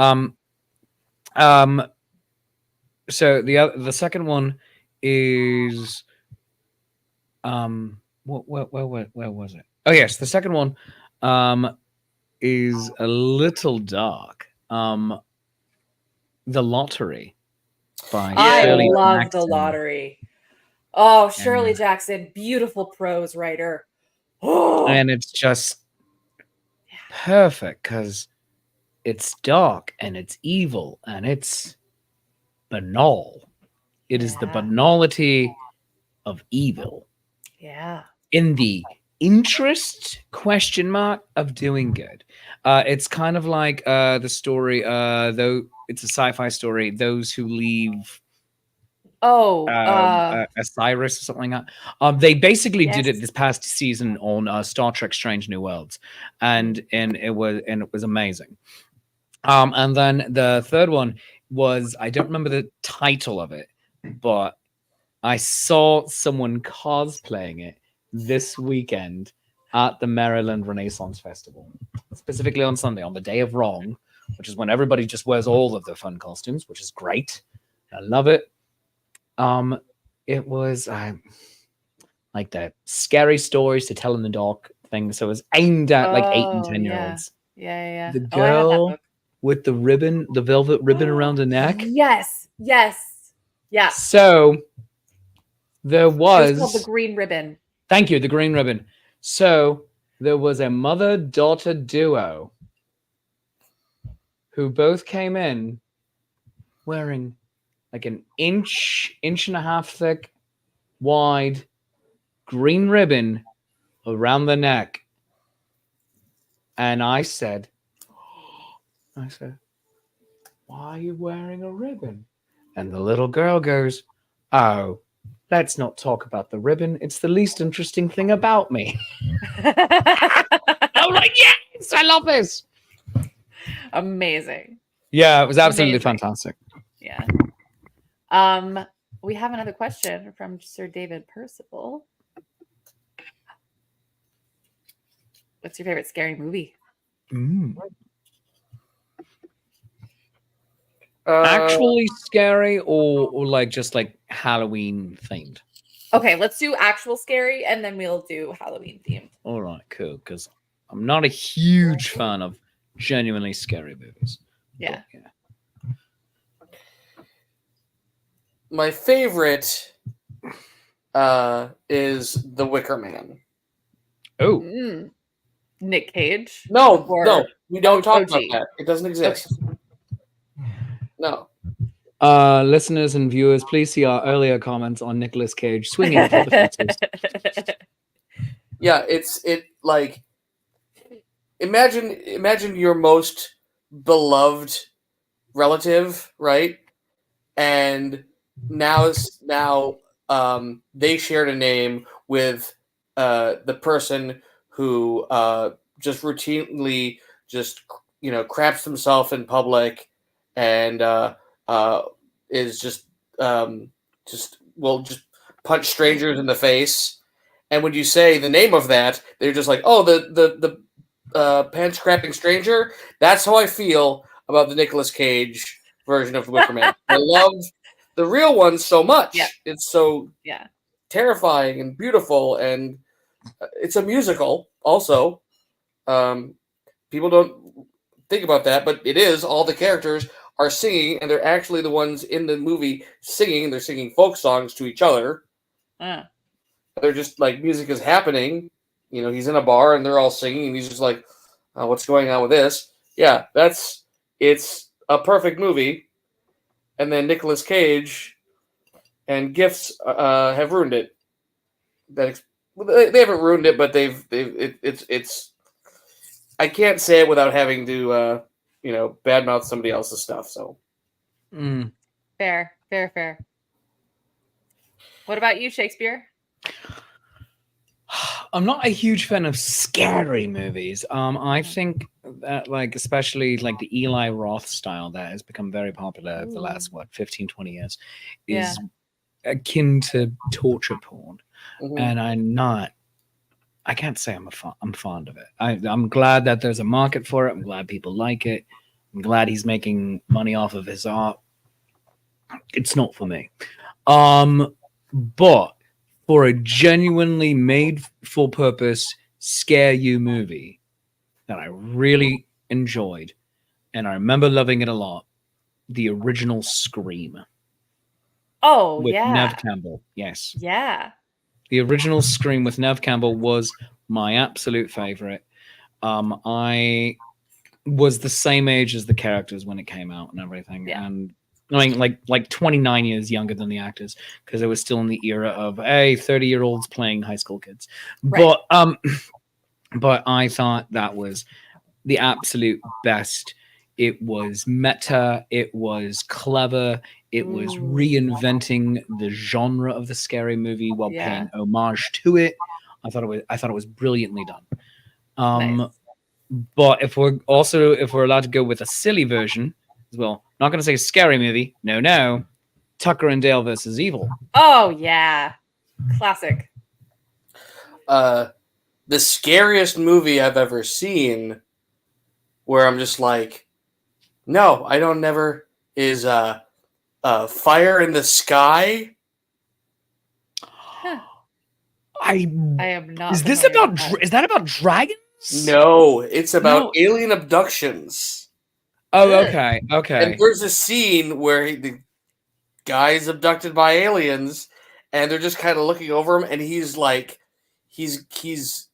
So the second one is where was it? Oh yes, the second one is a little dark. The Lottery by Shirley love Jackson. The Lottery. Oh, Shirley Jackson, beautiful prose writer. And it's just perfect because it's dark and it's evil and it's banal. It is the banality of evil Yeah. in the interest of doing good. It's kind of like the story, though it's a sci-fi story, Those Who Leave Oh, Osiris or something like that. They basically did it yes. this past season on Star Trek: Strange New Worlds, and it was amazing. And then the third one was, I don't remember the title of it, but I saw someone cosplaying it this weekend at the Maryland Renaissance Festival, specifically on Sunday, on the day of Wrong, which is when everybody just wears all of their fun costumes, which is great. I love it. It was like the scary stories to tell in the dark thing. So it was aimed at like 8 and 10-year-olds. Yeah. The Oh, I had that girl book. with the ribbon, the velvet ribbon around her neck. Yes. Yeah. So there It was called was the Green Ribbon. Thank you, the green ribbon. So there was a mother-daughter duo who both came in wearing like an inch and a half thick, wide green ribbon around the neck. And I said, why are you wearing a ribbon? And the little girl goes, oh, let's not talk about the ribbon. It's the least interesting thing about me. I'm like, yes, I love this. Amazing. Yeah, it was absolutely Amazing. fantastic. Yeah. We have another question from Sir David Percival. What's your favorite scary movie? Actually scary or like just like Halloween themed? Okay, let's do actual scary and then we'll do Halloween themed. All right, cool. Because I'm not a huge fan of genuinely scary movies. Yeah. But, yeah. My favorite is The Wicker Man. Oh, Nick Cage? No, Or we don't talk OG? about that. It doesn't exist. No. listeners and viewers, please see our earlier comments on Nicolas Cage swinging for the fences. Yeah, it like imagine your most beloved relative, right? And now they shared a name with the person who just routinely just craps himself in public and is just will just punch strangers in the face. And when you say the name of that, they're just like, oh, the pants crapping stranger. That's how I feel about the Nicolas Cage version of Wicker Man. I love the real one so much. Yeah. It's so terrifying and beautiful, and it's a musical also. People don't think about that, but it is. All the characters are singing, and they're actually the ones in the movie singing. They're singing folk songs to each other. They're just like, music is happening. He's in a bar, and they're all singing, and he's just like, what's going on with this? Yeah, it's a perfect movie. And then Nicolas Cage and Gifts have ruined it. They haven't ruined it, but it's. I can't say it without having to badmouth somebody else's stuff. So. Fair. What about you, Shakespeare? I'm not a huge fan of scary movies. I think that, like, especially like the Eli Roth style that has become very popular the last 15, 20 years is akin to torture porn. And I can't say I'm fond of it. I'm glad that there's a market for it. I'm glad people like it. I'm glad he's making money off of his art. It's not for me. But for a genuinely made for purpose scare you movie that I really enjoyed, and I remember loving it a lot, the original Scream. Oh, with Neve Campbell. Yes. Yeah. The original Scream with Neve Campbell was my absolute favorite. I was the same age as the characters when it came out and everything. Yeah. And I mean, like 29 years younger than the actors, because it was still in the era of 30-year-olds playing high school kids. Right. But I thought that was the absolute best. It was meta. It was clever. It was Ooh. reinventing the genre of the scary movie while Yeah. paying homage to it. I thought it was brilliantly done. Nice. But if we're allowed to go with a silly version as well, not going to say scary movie. No. Tucker and Dale versus Evil. Oh yeah, classic. The scariest movie I've ever seen, where I'm just like, no, I don't never, is Fire in the Sky. Huh. I am not. Is this familiar about? with that. Is that about dragons? No, it's about No. alien abductions. Oh, Ugh. okay. And there's a scene where the guy's abducted by aliens, and they're just kind of looking over him, and he's like, he's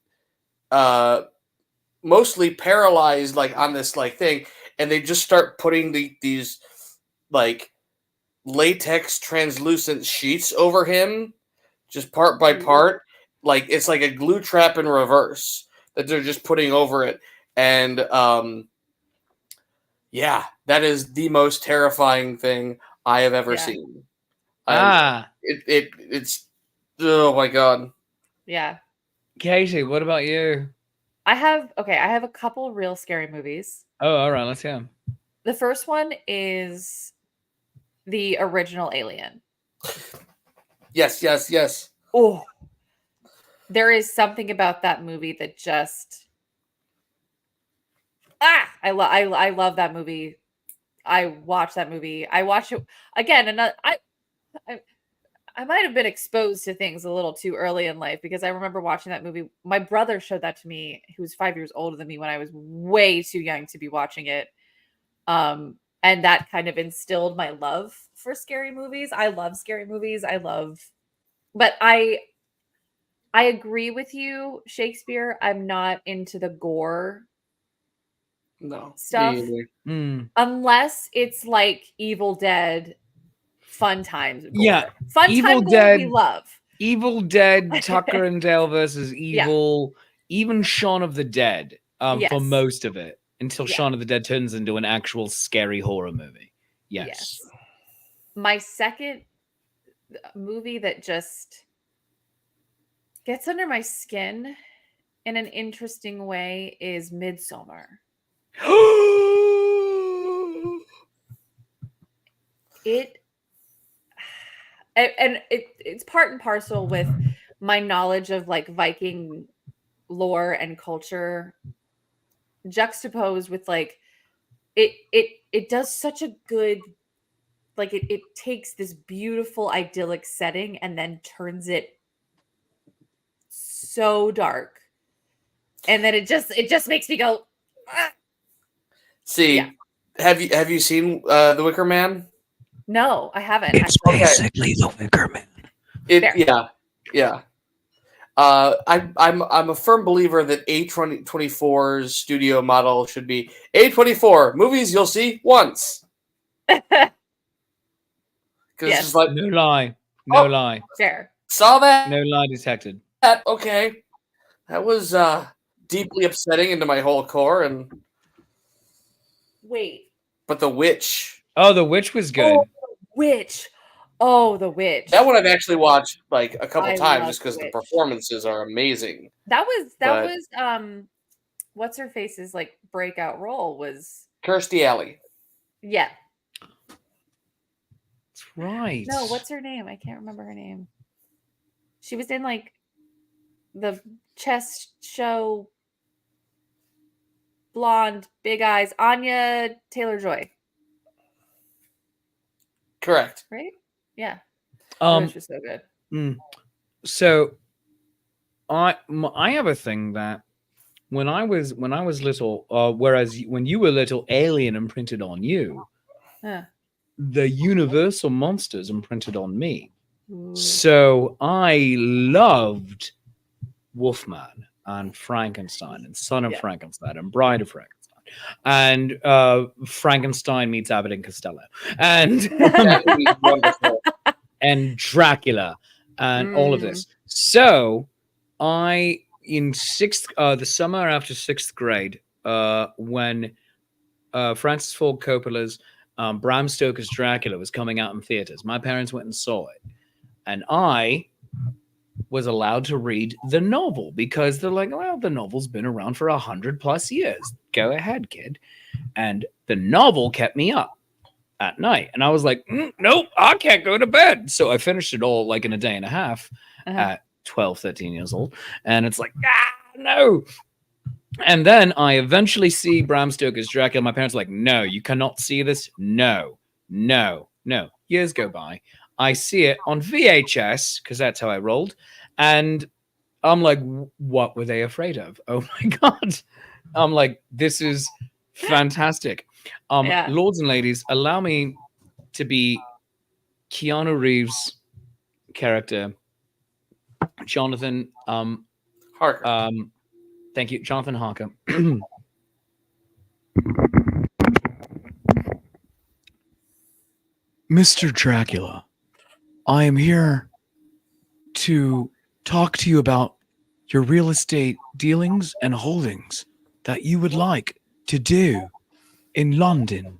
mostly paralyzed, like on this like thing, and they just start putting these like latex translucent sheets over him, just part by part, like it's like a glue trap in reverse that they're just putting over it, and yeah, that is the most terrifying thing I have ever seen. It's oh my god. Yeah. Katie, what about you? I have a couple real scary movies. Oh, all right, let's hear 'em. The first one is the original Alien. Yes. Oh, there is something about that movie that just I love that movie. I watch that movie. I watch it again, and I might have been exposed to things a little too early in life, because I remember watching that movie. My brother showed that to me, who was 5 years older than me, when I was way too young to be watching it. And that kind of instilled my love for scary movies. I love scary movies. But I agree with you, Shakespeare. I'm not into the gore stuff, unless it's like Evil Dead, Fun Times. Gore. Yeah, Fun Evil Time Dead, gore we love. Evil Dead, Tucker and Dale versus Evil, even Shaun of the Dead. For most of it, until Shaun of the Dead turns into an actual scary horror movie. Yes. My second movie that just gets under my skin in an interesting way is Midsommar. It's part and parcel with my knowledge of like Viking lore and culture, juxtaposed with like it does such a good, like it takes this beautiful idyllic setting and then turns it so dark, and then it just makes me go See, have you seen The Wicker Man? No, I haven't. It's basically The Wicker Man. Yeah. I'm a firm believer that A24's studio model should be A24 movies you'll see once. Because it's just like, no lie. Fair. Saw that? No lie detected. Okay, that was deeply upsetting into my whole core. And but The Witch. Oh, The Witch was good. The Witch. That one I've actually watched like a couple I times love just because The the Witch. performances are amazing. That was what's her face's like breakout role was Kirstie Alley. Yeah. That's right. No, what's her name? I can't remember her name. She was in like the chess show, blonde, big eyes, Anya Taylor-Joy. Correct. Right? Yeah. Which was so good. So I have a thing that when I was little, whereas when you were little, Alien imprinted on you. The Universal monsters imprinted on me. So I loved Wolfman and Frankenstein and Son of Frankenstein and Bride of Frankenstein. and Frankenstein meets Abbott and Costello, and That would be wonderful. and Dracula, and all of this. So, in the summer after 6th grade, when Francis Ford Coppola's Bram Stoker's Dracula was coming out in theaters, my parents went and saw it, and I was allowed to read the novel because they're like, well, the novel's been around for 100+ years. Go ahead, kid. And the novel kept me up at night. And I was like, nope, I can't go to bed. So I finished it all like in a day and a half at 12, 13 years old. And it's like, no. And then I eventually see Bram Stoker's Dracula. My parents are like, no, you cannot see this. No. Years go by. I see it on VHS because that's how I rolled. And I'm like, what were they afraid of? Oh my God. I'm like, this is fantastic. Lords and ladies, allow me to be Keanu Reeves' character, Jonathan Harker. Thank you, Jonathan Harker. Mr. Dracula, I am here to talk to you about your real estate dealings and holdings that you would like to do in London.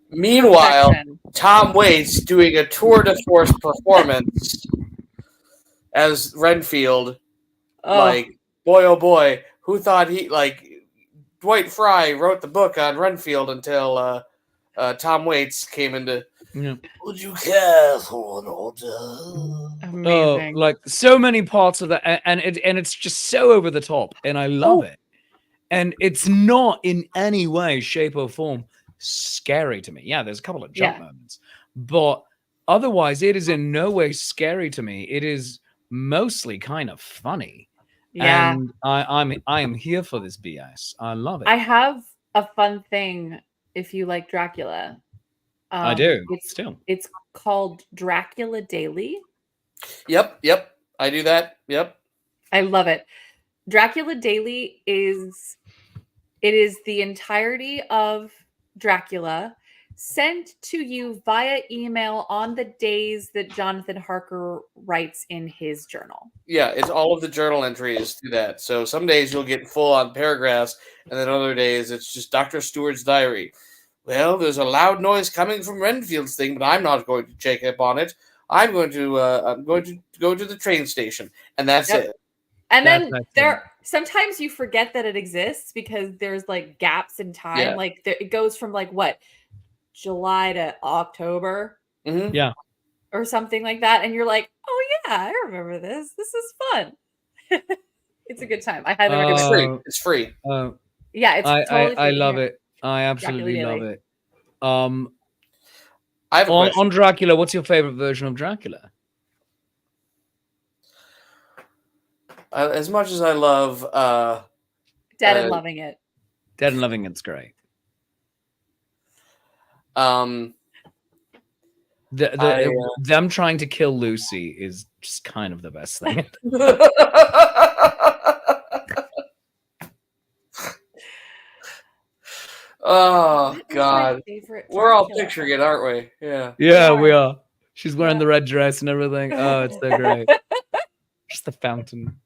Meanwhile, Tom Waits doing a tour de force performance as Renfield. Like, boy, oh boy, who thought Dwight Fry wrote the book on Renfield until Tom Waits came into. Yeah. Would you care for an order? Amazing. Like so many parts of that, and it's just so over the top, and I love it. And it's not in any way, shape, or form scary to me. Yeah, there's a couple of jump moments, but otherwise, it is in no way scary to me. It is mostly kind of funny. Yeah, and I am here for this BS. I love it. I have a fun thing if you like Dracula. I do. It's called Dracula Daily. Yep. I do that. Yep. I love it. Dracula Daily is the entirety of Dracula sent to you via email on the days that Jonathan Harker writes in his journal. Yeah, it's all of the journal entries to that. So some days you'll get full on paragraphs, and then other days it's just Dr. Stewart's diary. Well, there's a loud noise coming from Renfield's thing, but I'm not going to check up on it. I'm going to go to the train station, and that's it. And then sometimes you forget that it exists because there's like gaps in time. Yeah. Like it goes from like what, July to October, Yeah, or something like that, and you're like, oh yeah, I remember this. This is fun. It's a good time. I highly recommend. It's free. Yeah, it's totally free. I love it. I absolutely love it. I have a question. On Dracula, what's your favorite version of Dracula? As much as I love Dead and Loving It. Dead and Loving It's great. them trying to kill Lucy is just kind of the best thing. Oh God, we're all picturing it, aren't we? Yeah. Yeah, we are. She's wearing the red dress and everything. Oh, it's so great. Just the fountain.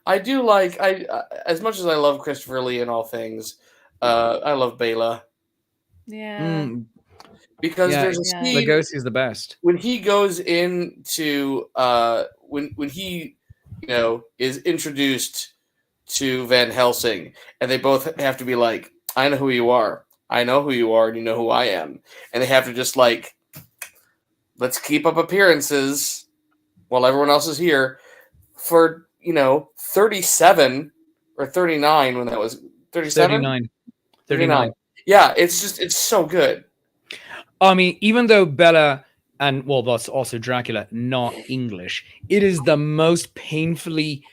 I do like as much as I love Christopher Lee and all things. I love Bela. Yeah. Because there's a scene. Lugosi's the best. When he goes into when he is introduced to Van Helsing, and they both have to be like, I know who you are. I know who you are, and you know who I am. And they have to just like, let's keep up appearances while everyone else is here for 37 or 39 when that was 37? 39. Yeah, it's so good. I mean, even though Bella and that's also Dracula, not English, it is the most painfully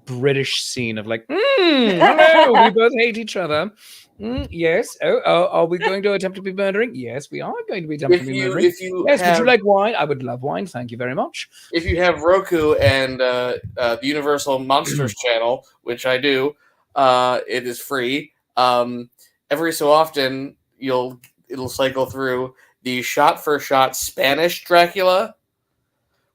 British scene of like, hello, we both hate each other. Yes. Oh, are we going to attempt to be murdering? Yes, we are going to be attempting to be murdering. Would you like wine? I would love wine. Thank you very much. If you have Roku and the Universal Monsters channel, which I do, It is free. Every so often, it'll cycle through the shot-for-shot Spanish Dracula,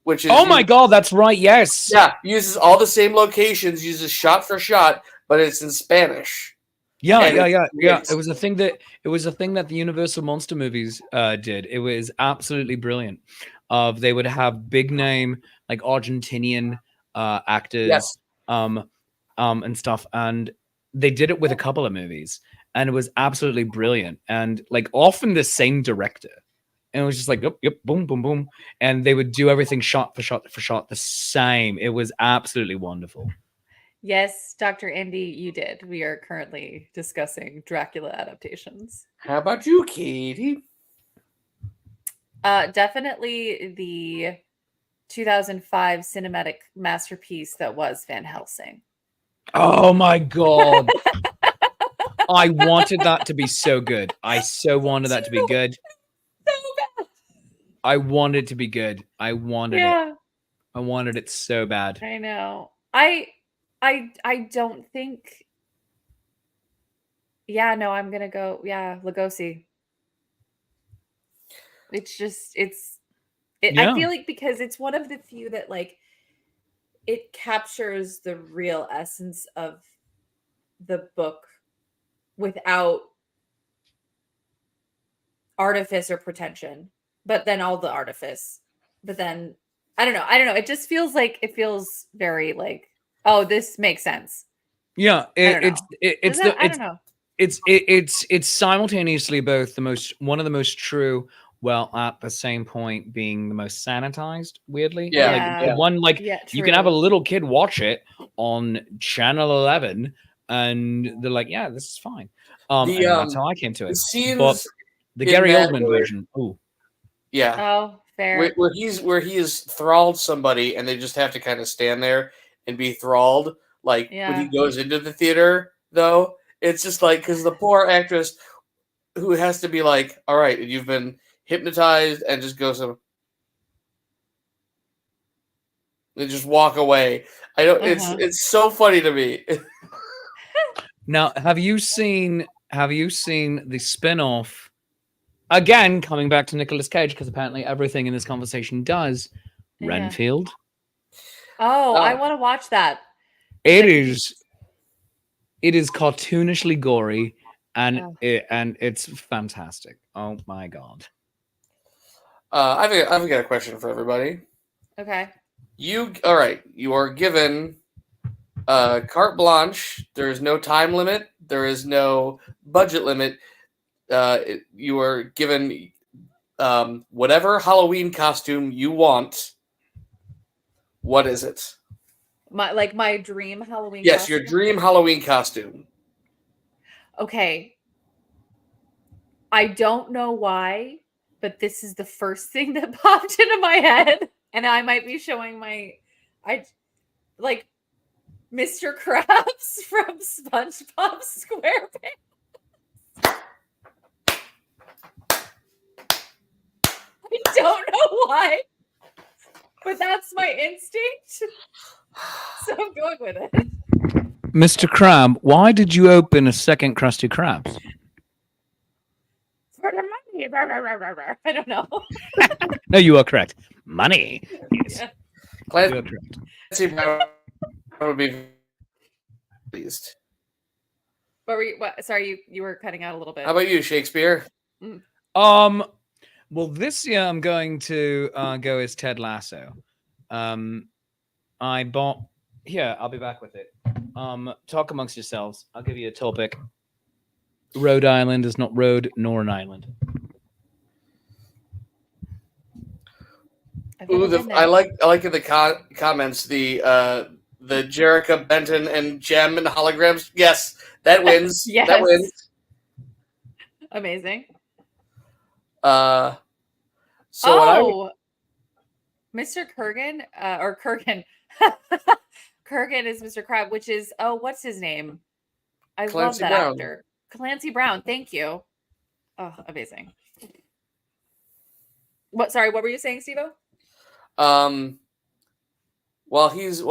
which is Oh my god, that's right. Yes. yeah, uses all the same locations, uses shot-for-shot, but it's in Spanish. Yeah, And yeah. it's It was a thing that the Universal Monster movies did. It was absolutely brilliant. They would have big name like Argentinian actors, yes, and stuff, and they did it with a couple of movies, and it was absolutely brilliant. And like often the same director, and it was just like yep, boom, boom, boom, and they would do everything shot for shot for shot the same. It was absolutely wonderful. Yes, Dr. Andy, you did. We are currently discussing Dracula adaptations. How about you, Katie? Definitely the 2005 cinematic masterpiece that was Van Helsing. Oh my god. I wanted that to be so good. I so wanted that to be good. So bad. I wanted it to be good. I wanted it. I wanted it so bad. I know. I don't think. Yeah, no, I'm gonna go. Yeah, Lugosi. It's just Yeah. I feel like because it's one of the few that like it captures the real essence of the book without artifice or pretension, but then all the artifice. But then I don't know. It just feels like it feels very like, oh, this makes sense. Yeah, I don't know. I don't know. it's simultaneously both one of the most true, while at the same point being the most sanitized. Weirdly, Yeah, like Yeah. the one like Yeah, you can have a true. little kid watch it on Channel 11, and they're like, yeah, this is fine. And that's how I came to the it. scenes But the in Gary that Oldman where- version, ooh, yeah, Oh, fair. where he has thralled somebody, and they just have to kind of stand there and be thralled. Like when Yeah. he goes into the theater, though, it's just like because the poor actress who has to be like, all right, you've been hypnotized, and just goes and just walk away. I don't. It's so funny to me. now have you seen the spin-off? Again, coming back to Nicolas Cage, because apparently everything in this conversation does. Yeah. Renfield. Oh, I want to watch that. It is cartoonishly gory, and it's fantastic. Oh my god. I've got a question for everybody. Okay. All right? You are given carte blanche. There is no time limit. There is no budget limit. You are given whatever Halloween costume you want. What is it? My dream Halloween Yes, costume? your dream Halloween costume. Okay. I don't know why, but this is the first thing that popped into my head. And I might be showing like Mr. Krabs from SpongeBob SquarePants. I don't know why, but that's my instinct. So I'm going with it. Mr. Crab, why did you open a second Krusty Krabs? For the money. I don't know. No, you are correct. Money. Yes. Yeah. You are correct. Clancy Brown would be pleased. What were you? Sorry, you were cutting out a little bit. How about you, Shakespeare? Well, this year I'm going to go as Ted Lasso. I bought here. I'll be back with it. Talk amongst yourselves. I'll give you a topic. Rhode Island is not road nor an island. I like in the comments the Jerica Benton and Gem and holograms. Yes, that wins. Yes. That wins. Amazing. Mr. Kurgan or Kurgan. Kurgan is Mr. Crab, which is what's his name? I Clancy love that Brown. actor. Clancy Brown. Thank you. Oh, amazing. What? Sorry, what were you saying, Steve-O? While he's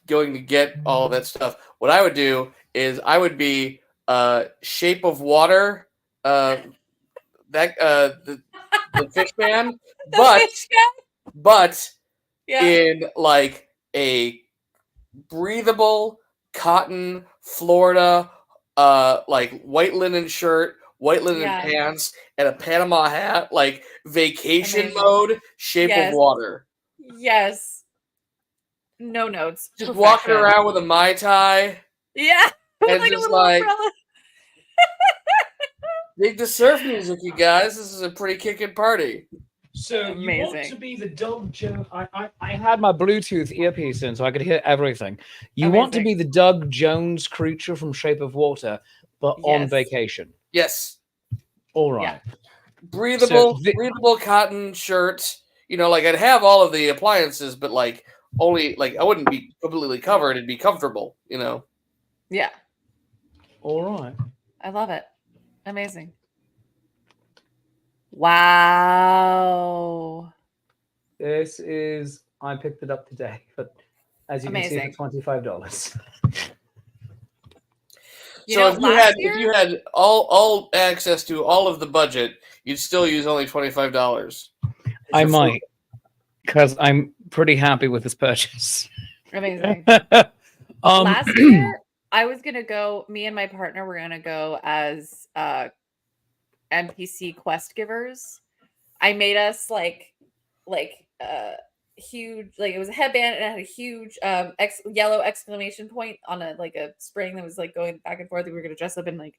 going to get all of that stuff. What I would do is I would be Shape of Water, the fish man, but but Yeah. in like a breathable cotton Florida like white linen shirt, white linen Yeah. pants, and a Panama hat, like vacation Amazing. mode, Shape of Yes. Water. Yes. No notes. Just walking Perfection. around with a Mai Tai Yeah. With and like a just little like umbrella. dig the surf music, you guys. This is a pretty kicking party. So you want Amazing. to be the Doug Jones? I had my Bluetooth earpiece in, so I could hear everything. You want to Amazing. be the Doug Jones creature from Shape of Water, but on Yes. vacation. Yes. All right. Breathable, So breathable cotton shirt. You know, like I'd have all of the appliances, but like only like I wouldn't be completely covered. It'd be comfortable. You know. Yeah. All right. I love it. Amazing. Wow. This is. I picked it up today, but as you can see, Amazing. for $25. You So know, if you last had year, if you had all access to all of the budget, you'd still use only $25. I might, because I'm pretty happy with this purchase. amazing. Um, Last year, I was gonna go. Me and my partner were gonna go as NPC quest givers. I made us like huge, like it was a headband and it had a huge yellow exclamation point on a like a spring that was like going back and forth. We were gonna dress up in like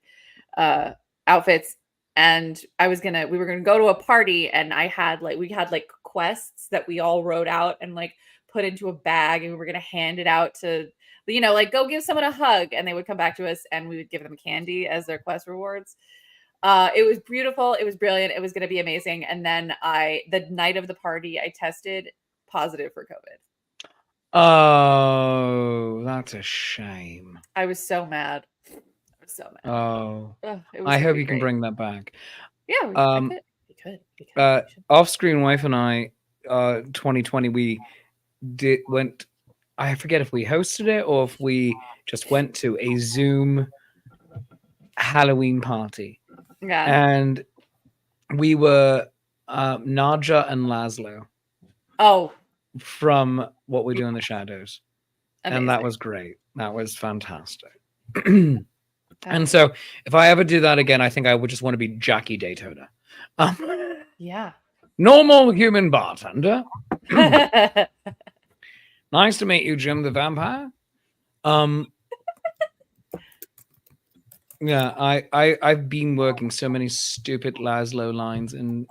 outfits, and we were gonna go to a party, and we had like quests that we all wrote out and like put into a bag, and we were gonna hand it out to, you know, like go give someone a hug, and they would come back to us and we would give them candy as their quest rewards. It was beautiful. It was brilliant. It was going to be amazing. And then the night of the party, I tested positive for COVID. Oh, that's a shame. I was so mad. I was so mad. Oh, Ugh, it was I gonna hope be you can great. bring that back. Yeah, we Um, could. We should. Off-screen wife and I, 2020, we went. I forget if we hosted it or if we just went to a Zoom Halloween party, Yeah. and we were Naja and Laszlo Oh, from What We Do in the Shadows. amazing. And that was great. That was fantastic. And so if I ever do that again, I think I would just want to be Jackie Daytona. Yeah. Normal human bartender. Nice to meet you, Jim the Vampire. Yeah, I've been working so many stupid Laszlo lines into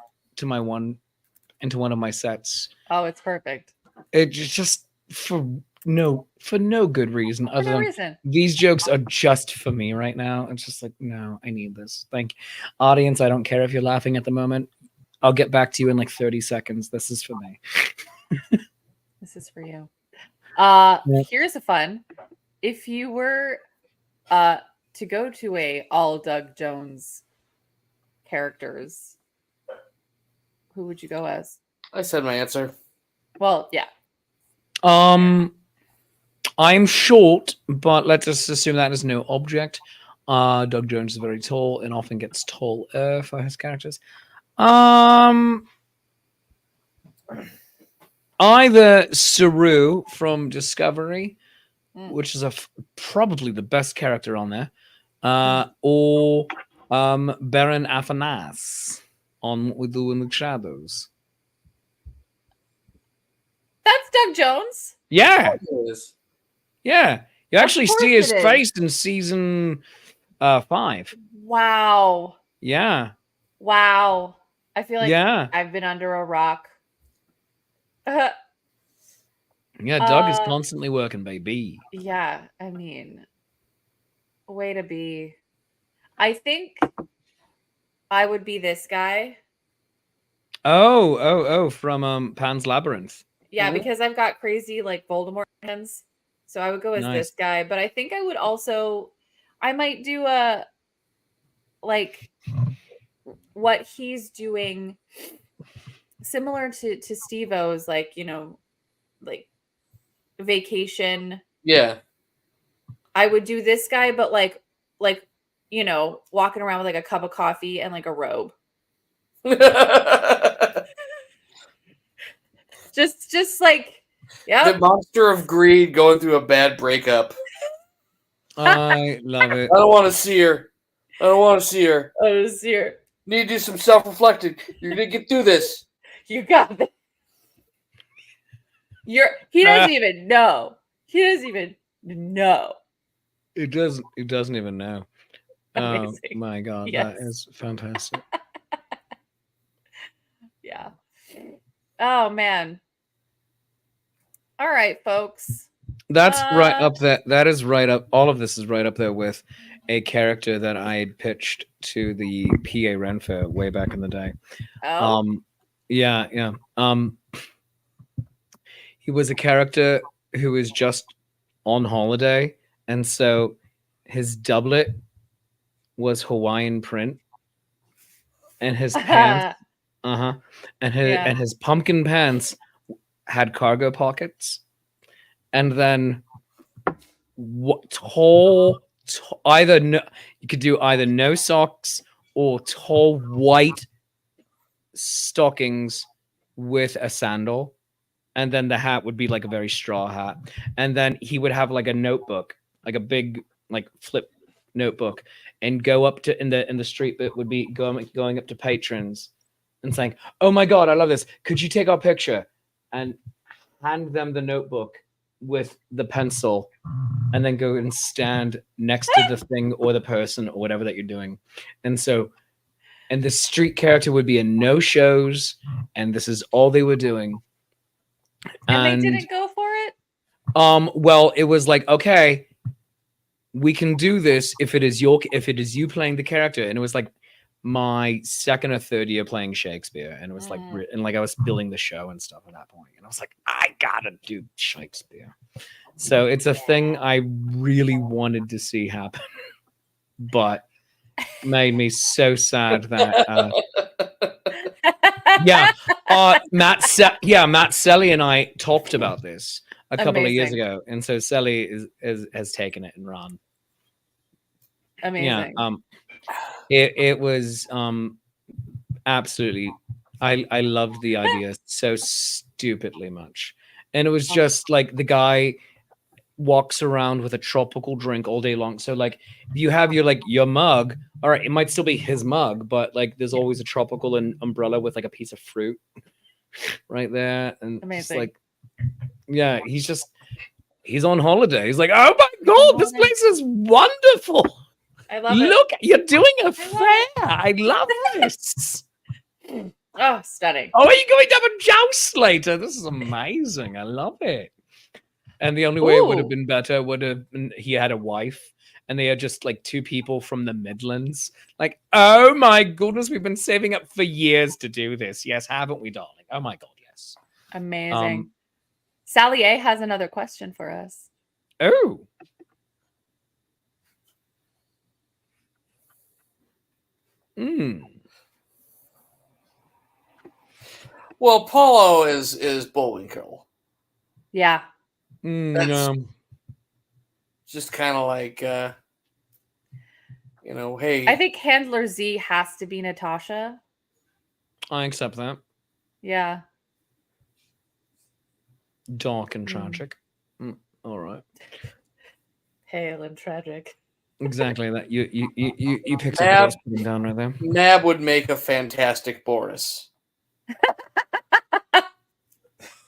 one of my sets. Oh, it's perfect. It's just for no good reason For other no than reason. these jokes are just for me right now. It's just like, no, I need this. Thank you. Audience, I don't care if you're laughing at the moment. I'll get back to you in like 30 seconds. This is for me. This is for you. Yeah. Here's a fun. If you were to go to a all Doug Jones characters, who would you go as? I said my answer. Well, yeah. I'm short, but let's just assume that is no object. Doug Jones is very tall and often gets taller for his characters. Either Saru from Discovery, which is probably the best character on there, or Baron Athanas on What We Do in the Shadows. That's Doug Jones. Yeah. It is. Yeah. You actually course see his it is. face in season 5. Wow. Yeah. Wow. I feel like Yeah. I've been under a rock. Yeah, Doug is constantly working, baby. Yeah, I mean, way to be. I think I would be this guy. Oh, from Pan's Labyrinth. Yeah, Mhm. because I've got crazy like Voldemort hands. So I would go as Nice. this guy, but I think I would also I might do a like what he's doing similar to Steve-O's, like, you know, like vacation Yeah. I would do this guy, but like walking around with like a cup of coffee and like a robe. Just like, The monster of greed going through a bad breakup. I love it. I don't want to see her. I don't want to see her. Oh, dear. Need to do some self-reflecting. You're gonna get through this. You got this. He doesn't even know. He doesn't even know. It doesn't even know. Oh Amazing. my god, Yes. that is fantastic. Yeah. Oh man. All right, folks. That's right up there. That is right up. All of this is right up there with a character that I had pitched to the PA Renfair way back in the day. Oh. Yeah. He was a character who was just on holiday, and so his doublet was Hawaiian print, and his pants, and his pumpkin pants had cargo pockets, and then you could do either no socks or tall white stockings with a sandal, and then the hat would be like a very straw hat, and then he would have like a notebook, like a big like flip notebook, and go up to in the street bit would be going up to patrons and saying, "Oh my god, I love this, could you take our picture?" and hand them the notebook with the pencil, and then go and stand next to the thing or the person or whatever that you're doing. And the street character would be in no shows, and this is all they were doing. And they didn't go for it? Well, it was like, okay, we can do this if it is you playing the character. And it was like my second or third year playing Shakespeare, and it was like, and like I was building the show and stuff at that point, and I was like, I gotta do Shakespeare. So it's a thing I really wanted to see happen, but made me so sad that Matt Selly and I talked about this a couple of years ago, and so Selly has taken it and run. Amazing. Yeah, it was absolutely. I loved the idea so stupidly much, and it was just like the guy walks around with a tropical drink all day long. So like you have your mug, all right, it might still be his mug, but like there's always a tropical umbrella with like a piece of fruit right there. And amazing. Just like, yeah, he's on holiday. He's like, oh my god, this place is wonderful. I love it. Look, you're doing a fair. I love this. Oh, stunning. Oh, are you going to have a joust later? This is amazing. I love it. And the only way it would have been better would have been he had a wife, and they are just like two people from the Midlands. Like, oh my goodness, we've been saving up for years to do this. Yes, haven't we, darling? Oh my god, yes. Amazing. Sally A has another question for us. Oh. Well, Paulo is Bullwinkle. Yeah. Just kind of like, hey. I think Handler Z has to be Natasha. I accept that. Yeah. Dark and tragic. All right. Pale and tragic. Exactly that. You picked up down right there. Nab would make a fantastic Boris.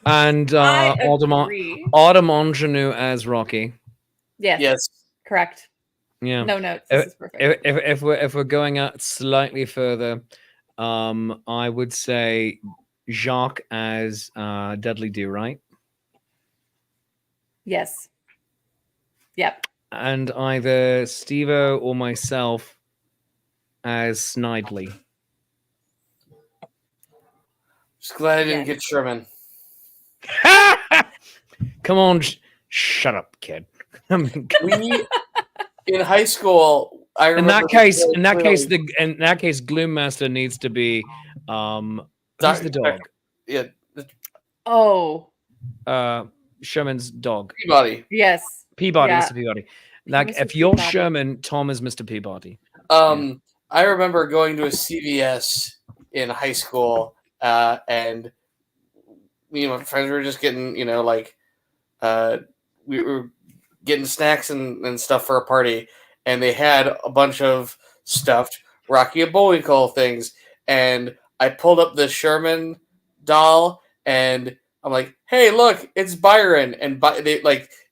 And Autumn Ingenue as Rocky. Yes. Correct. Yeah. No notes. This is perfect. If we're going out slightly further, I would say Jacques as Dudley Do Right. Yes. Yep. And either Steve-O or myself as Snidely. Just glad I didn't get Sherman. Come on, shut up, kid. In high school, I remember. In that case, Gloom Master needs to be who's the dog? Yeah. Sherman's dog. Peabody. Yes. Peabody, Yeah. Mr. Peabody. Like, Mr. if you're Peabody. Sherman, Tom is Mr. Peabody. I remember going to a CVS in high school, and me and my friends were just getting, we were getting snacks and stuff for a party, and they had a bunch of stuffed Rocky and Bullwinkle things, and I pulled up the Sherman doll, and I'm like, "Hey, look, it's Byron!" And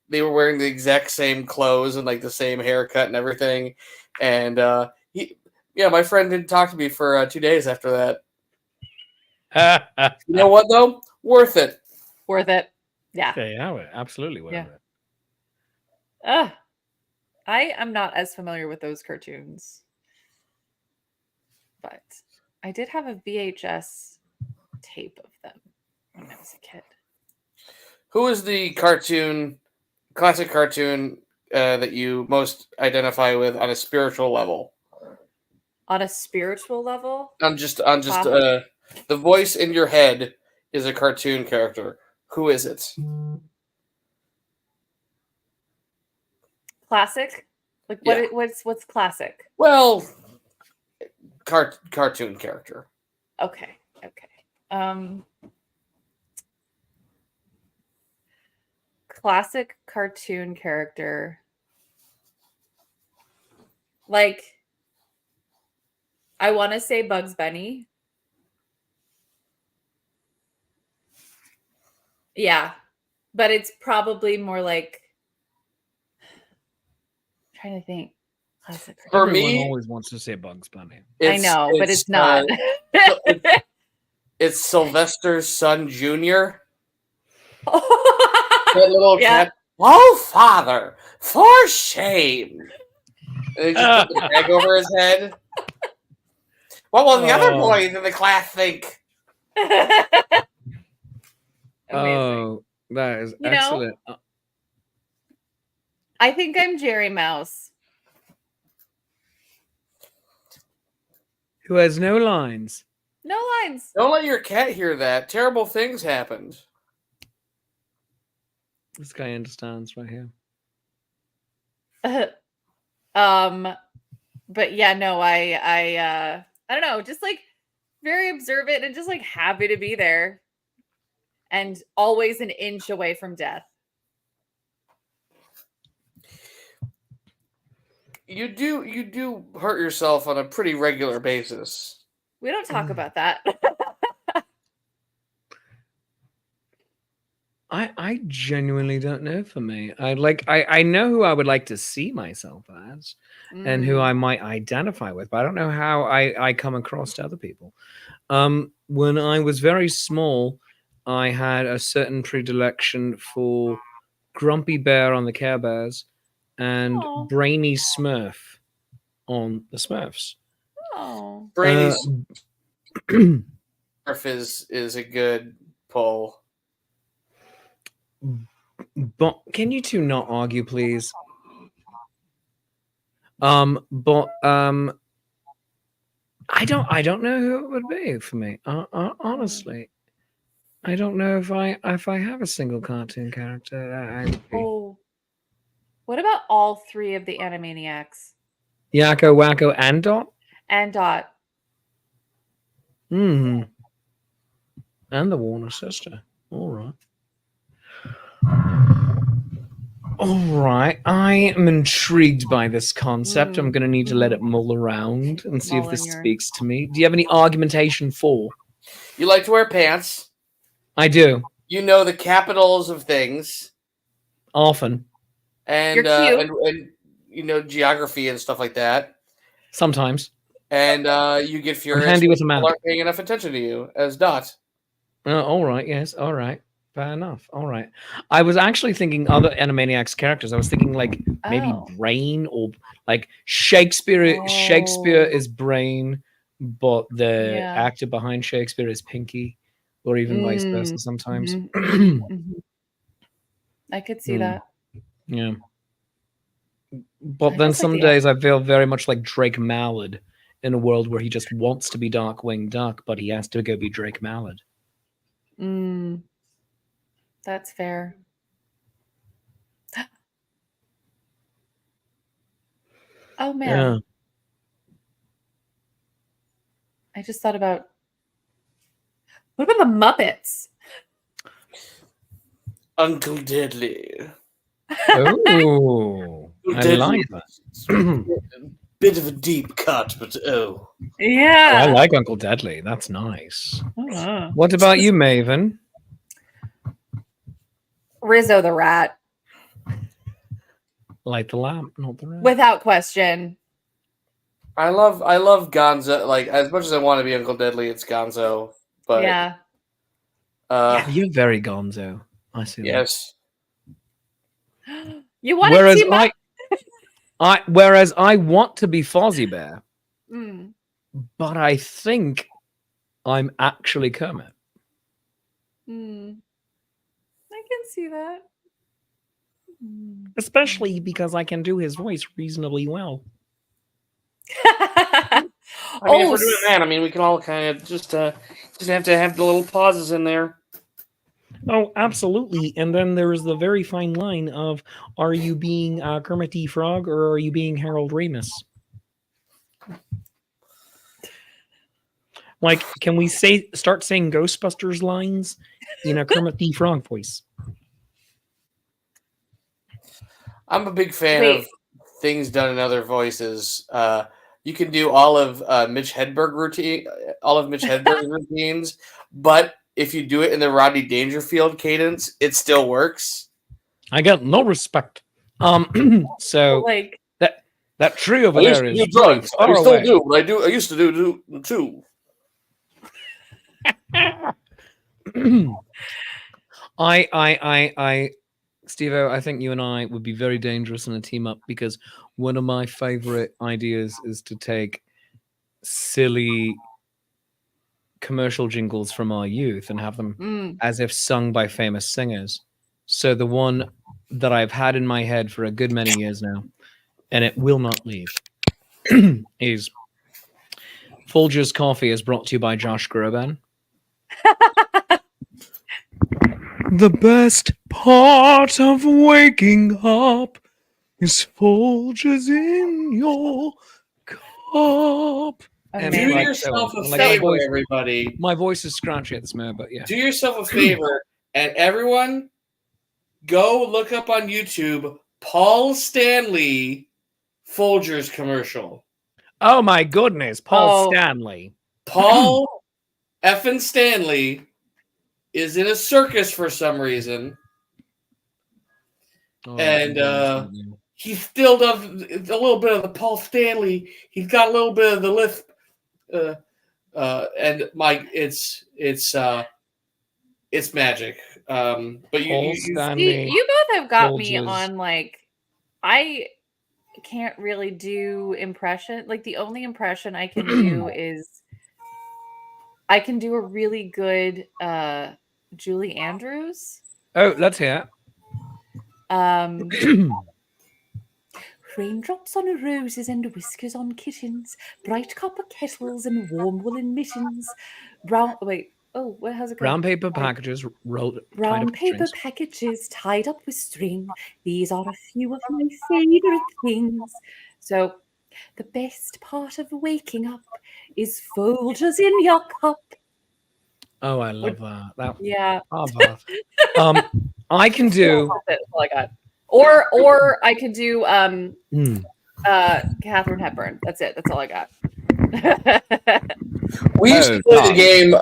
they were wearing the exact same clothes and like the same haircut and everything, and my friend didn't talk to me for 2 days after that. You know what though? Worth it. Worth it. Yeah. Yeah, absolutely worth Yeah. it. I am not as familiar with those cartoons, but I did have a VHS tape of them when I was a kid. Who is the classic cartoon that you most identify with on a spiritual level? On a spiritual level? On just the voice in your head is a cartoon character. Who is it? Classic? Like what's classic? Well, cartoon character. Okay. Classic cartoon character. Like, I want to say Bugs Bunny. Yeah, but it's probably more like, I'm trying to think. Classic. For Everyone me, always wants to say Bugs Bunny. I know, but it's not. It's Sylvester's son, Junior. That little cat. Oh, father, for shame! And he just put the bag over his head. What will the other boys in the class think? Oh, that is excellent. I think I'm Jerry Mouse. Who has no lines. No lines. Don't let your cat hear that. Terrible things happened. This guy understands right here. But yeah, no, I don't know, just like very observant and just like happy to be there. And always an inch away from death. You do hurt yourself on a pretty regular basis. We don't talk about that. I genuinely don't know for me. I know who I would like to see myself as and who I might identify with, but I don't know how I come across to other people. When I was very small, I had a certain predilection for Grumpy Bear on the Care Bears and Brainy Smurf on the Smurfs. Oh. Brainy Smurf is a good pull. But can you two not argue, please? But I don't know who it would be for me. Honestly, I don't know if I have a single cartoon character. Oh, what about all three of the Animaniacs? Yakko, Wacko, and Dot. And Dot. And the Warner sister. All right. All right, I am intrigued by this concept. I'm going to need to let it mull around and see if this speaks to me. Do you have any argumentation for? You like to wear pants. I do. You know the capitals of things. Often. And you know geography and stuff like that. Sometimes. And you get furious handy with a when map. people aren't paying enough attention to you as Dot. All right, yes, all right. Fair enough. All right. I was actually thinking other Animaniacs characters. I was thinking like maybe Brain or like Shakespeare. Shakespeare is Brain, but the actor behind Shakespeare is Pinky, or even vice versa sometimes. I could see that. Yeah. But then some days I feel very much like Drake Mallard in a world where he just wants to be Darkwing Duck, but he has to go be Drake Mallard. That's fair. Oh man, Yeah. I just thought about what about the Muppets? Uncle Deadly. Oh, I Deadly. like that. Bit of a deep cut, but oh. Oh, I Yeah. like Uncle Deadly. That's nice. Mhm. What about you, Maven? Rizzo the Rat, Light the lamp, not the rat. without question. I love Gonzo. Like, as much as I want to be Uncle Deadly, it's Gonzo. But Yeah. Yeah, you're very gonzo. I see yes. You that. want to Whereas see my whereas I want to be Fozzie Bear, Mm. but I think I'm actually Kermit. Mm. I can see that. Mm. Especially because I can do his voice reasonably well. I mean, if Oh, we're doing that, I mean, we can all kind of just have to have the little pauses in there. Oh, absolutely. And then there's the very fine line of, are you being Kermit the Frog or are you being Harold Ramis? Like, can we start saying Ghostbusters lines in a Kermit the Frog voice? I'm a big fan Wait. of things done in other voices. You can do all of Mitch Hedberg routines, but if you do it in the Rodney Dangerfield cadence, it still works. I got no respect. So like that tree over I used there to is do very drugs. far I still away. do, but I used to do too. Steve-O, I think you and I would be very dangerous in a team up because one of my favorite ideas is to take silly commercial jingles from our youth and have them as if sung by famous singers. So the one that I've had in my head for a good many years now, and it will not leave, is Folgers Coffee is brought to you by Josh Groban. The best part of waking up is Folgers in your cup. And amazing. Do like, yourself a like, favor, everybody. My voice is scratchy at this moment, but yeah. Do yourself a favor, and everyone, go look up on YouTube Paul Stanley Folgers commercial. Oh my goodness, Paul Stanley. Paul effing Stanley is in a circus for some reason, and he still does a little bit of the Paul Stanley. He's got a little bit of the lisp, and Mike, it's magic. But Paul Stanley. You both have got me Folgers. on like I can't really do impression. Like the only impression I can do is I can do a really good Julie Andrews. Oh, let's hear Um it. Raindrops on roses and whiskers on kittens, bright copper kettles and warm woolen mittens. How's it go? Brown paper packages rolled tied Brown up paper strings. packages tied up with string. These are a few of my favorite things. So, the best part of waking up is Folgers in your cup. Oh, I love that. Yeah. I can do. That's all I got. Or I could do Katharine Hepburn. That's it. That's all I got. we used to play the game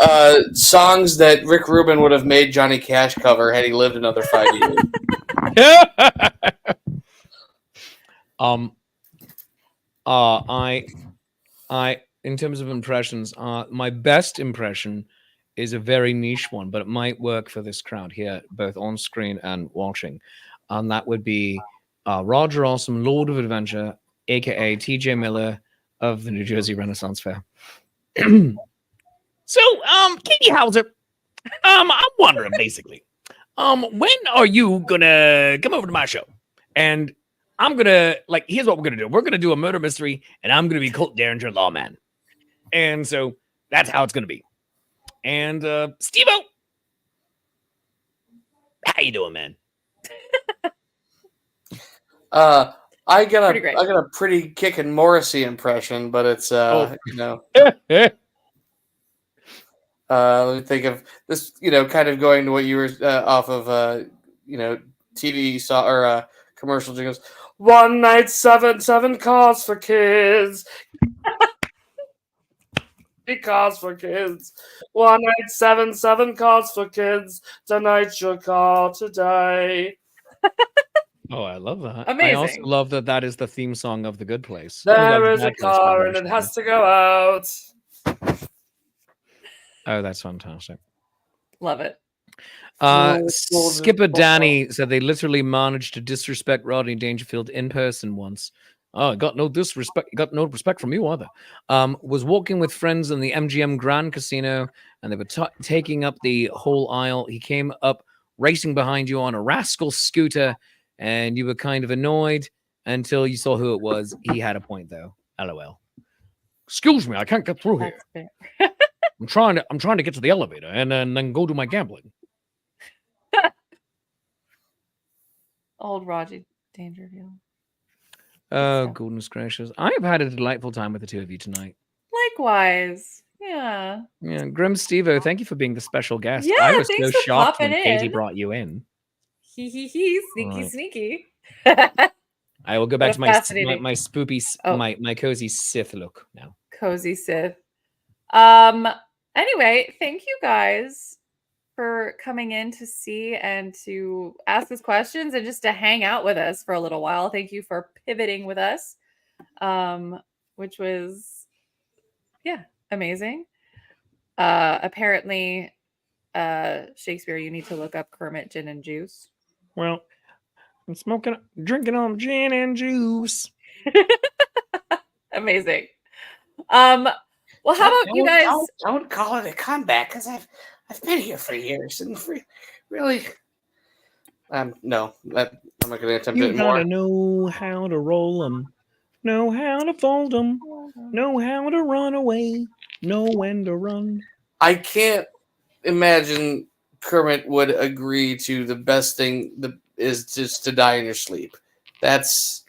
songs that Rick Rubin would have made Johnny Cash cover had he lived another 5 years. I in terms of impressions, my best impression is a very niche one, but it might work for this crowd here, both on screen and watching. And that would be Roger Awesome, Lord of Adventure, aka TJ Miller of the New Jersey Renaissance Fair. So, Katie Hauser, I'm wondering basically, when are you gonna come over to my show? And I'm gonna here's what we're gonna do. We're gonna do a murder mystery, and I'm gonna be Colt Derringer, lawman. And so that's how it's gonna be. And Steve-O, how you doing, man? I got Pretty great. a pretty kickin' Morrissey impression, but it's Oh. you know. Let me think of this, you know, kind of going to what you were off of, you know, TV saw or commercial jingles. One night, seven cars for kids. Cars for kids. One night, seven cars for kids. Tonight's your call today. Oh, I love that. I Amazing. also love that that is the theme song of The Good Place. There is a car and it has to go out. Oh, that's fantastic. Love it. Skipper Danny said they literally managed to disrespect Rodney Dangerfield in person once. Oh, got no disrespect. Got no respect from you either. Was walking with friends in the MGM Grand Casino, and they were taking up the whole aisle. He came up racing behind you on a rascal scooter, and you were kind of annoyed until you saw who it was. He had a point though. LOL. Excuse me, I can't get through here. That's fair. I'm trying to get to the elevator and then go do my gambling. Old Roger Dangerfield. Oh, stuff. goodness gracious. I have had a delightful time with the two of you tonight. Likewise. Yeah. Yeah, Grim Stevo, thank you for being the special guest. Yeah, I was so thanks for shocked when popping Katie in. brought you in. Sneaky, Right. sneaky. I will go back What to a my fascinating- my spoopy, Oh. my cozy Sith look now. Cozy Sith. Anyway, thank you guys for coming in to see and to ask us questions and just to hang out with us for a little while. Thank you for pivoting with us. Which was amazing. Apparently Shakespeare, you need to look up Kermit Gin and Juice. Well, I'm drinking on gin and juice. Amazing. Well, how about you guys? Don't call it a comeback, because I've been here for years and really. No, I'm not going to attempt You it more. gotta know how to roll them, know how to fold them, know how to run away, know when to run. I can't imagine Kermit would agree to the best thing is just to die in your sleep. That's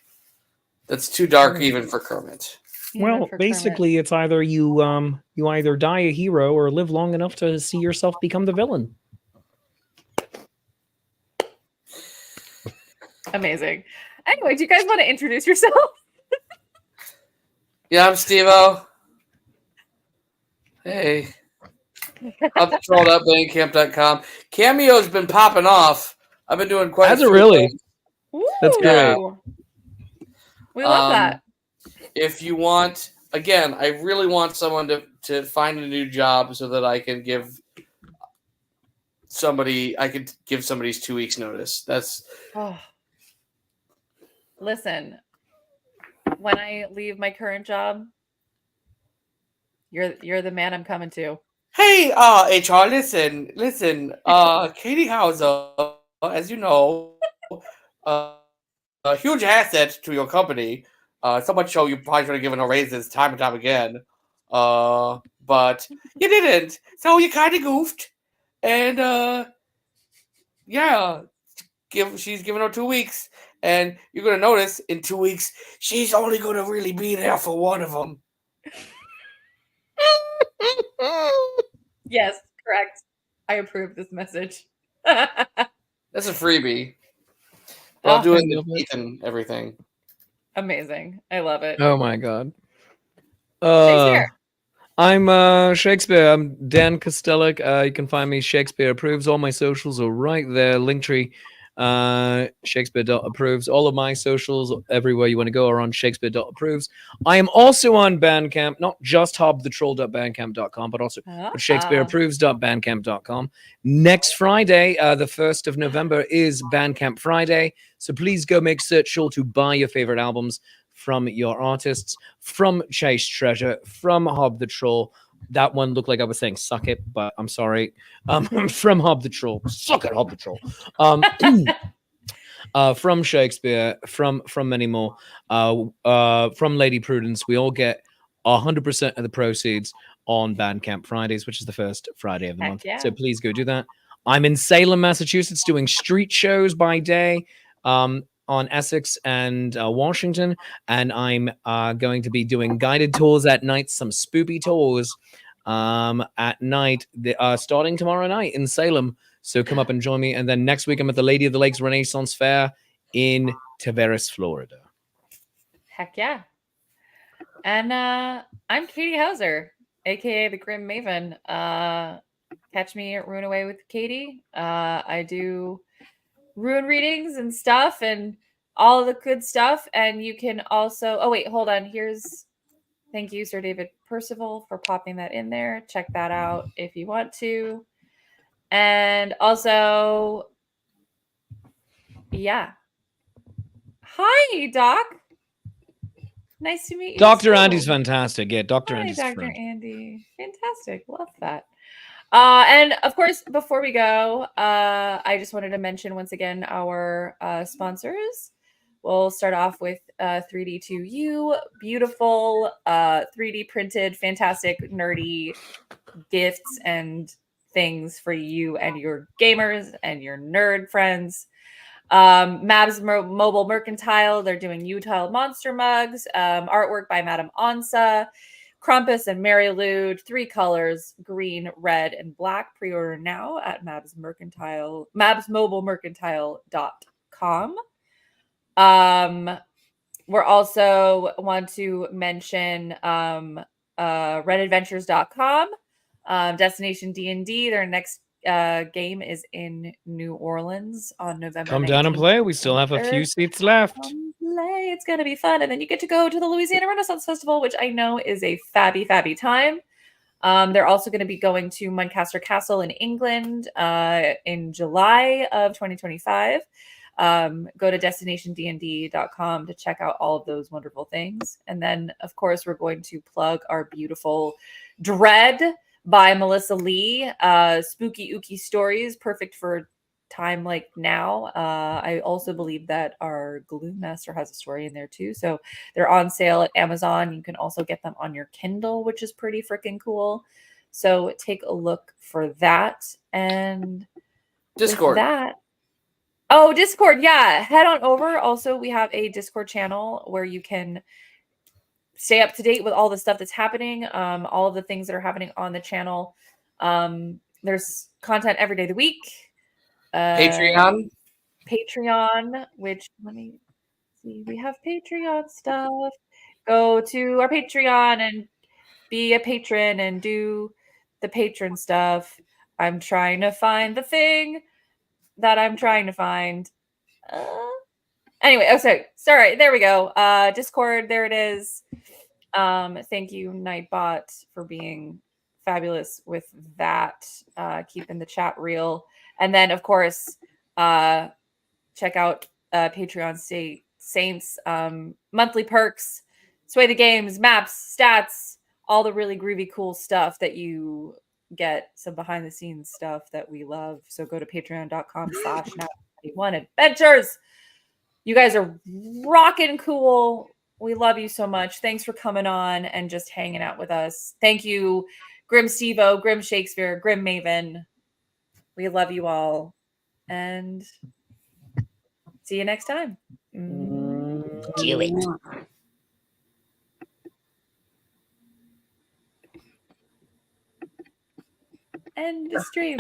too dark even for Kermit. Even Well, for basically, it's either you either die a hero or live long enough to see yourself become the villain. Kermit. Amazing. Anyway, do you guys want to introduce yourself? Yeah, I'm Steve-O. Hey. Uptroll.bandcamp.com. Cameo's been popping off. I've been doing quite Has a it few really? things. That's great. Ooh. We love that. If you want, again, I really want someone to find a new job so that I can give somebody's 2 weeks notice. That's Oh. Listen, when I leave my current job, you're the man I'm coming to. hey, HR, listen, Katie Hauser, as you know, a huge asset to your company. So much so you probably should have given her raises time and time again. But you didn't. So you kind of goofed. And, yeah, she's giving her 2 weeks. And you're going to notice in 2 weeks, she's only going to really be there for one of them. Yes, correct. I approve this message. That's a freebie. But I'll do it in love the it. teeth and everything. Amazing. I love it. Oh my god. Shakespeare. I'm Shakespeare. I'm Dan Kostelik. You can find me Shakespeare Approves. All my socials are right there. Linktree, Shakespeare.approves. All of my socials, everywhere you want to go, are on Shakespeare.approves. I am also on Bandcamp, not just hobthetroll.bandcamp.com, but also ShakespeareApproves.bandcamp.com. Next Friday, the 1st of November, is Bandcamp Friday. So please go make sure to buy your favorite albums from your artists, from Chase Treasure, from Hob the Troll. That one looked like I was saying suck it, but I'm sorry. From Hob the Troll. Suck it, Hob the Troll. From Shakespeare, from many more, from Lady Prudence. We all get 100% of the proceeds on Bandcamp Fridays, which is the first Friday of the Heck month. yeah. So please go do that. I'm in Salem, Massachusetts, doing street shows by day. on Essex and Washington, and I'm going to be doing guided tours at night, some spoopy tours at night, starting tomorrow night in Salem. So come up and join me. And then next week, I'm at the Lady of the Lakes Renaissance Fair in Tavares, Florida. Heck yeah. And I'm Katie Hauser, aka the Grim Maven. Catch me at Rune Away with Katie. I do rune readings and stuff and all the good stuff. And you can also, oh wait, hold on. Thank you, Sir David Percival, for popping that in there. Check that out if you want to. And also, yeah. Hi, Doc. Nice to meet you. Dr. too. Andy's fantastic. Yeah, Dr. Hi, Andy's Dr. friend. Andy. Fantastic. Love that. And of course, before we go, I just wanted to mention once again our sponsors. We'll start off with 3D2U, beautiful 3D printed, fantastic, nerdy gifts and things for you and your gamers and your nerd friends. Mab's Mobile Mercantile, they're doing Utile Monster mugs, artwork by Madame Ansa, Krampus and Mary Lude, 3 colors, green, red, and black. Pre-order now at mabsmobilemercantile.com. We're also want to mention redadventures.com, Destination D&D. Their next game is in New Orleans on November 19th. Come down and play. We still have a few seats left. Play. It's going to be fun. And then you get to go to the Louisiana Renaissance Festival, which I know is a fabby time. They're also going to be going to Muncaster Castle in England in July of 2025. Go to destinationdnd.com to check out all of those wonderful things. And then, of course, we're going to plug our beautiful Dread by Melissa Lee. Spooky ooky stories, perfect for time like now. I also believe that our Gloom Master has a story in there too. So they're on sale at Amazon. You can also get them on your Kindle, which is pretty freaking cool. So take a look for that. And Discord. Discord. Yeah. Head on over. Also, we have a Discord channel where you can stay up to date with all the stuff that's happening, all of the things that are happening on the channel. There's content every day of the week. Patreon, which let me see, we have Patreon stuff. Go to our Patreon and be a patron and do the patron stuff. I'm trying to find the thing that I'm trying to find. Anyway, sorry, there we go. Discord, there it is. Thank you, Nightbot, for being fabulous with that, keeping the chat real. And then, of course, check out Patreon Saints, monthly perks, Sway the Games, maps, stats, all the really groovy, cool stuff that you get, some behind the scenes stuff that we love. So go to patreon.com/Nat21adventures. You guys are rocking cool. We love you so much. Thanks for coming on and just hanging out with us. Thank you, Grim Stevo, Grim Shakespeare, Grim Maven. We love you all. And see you next time. do it. End the stream.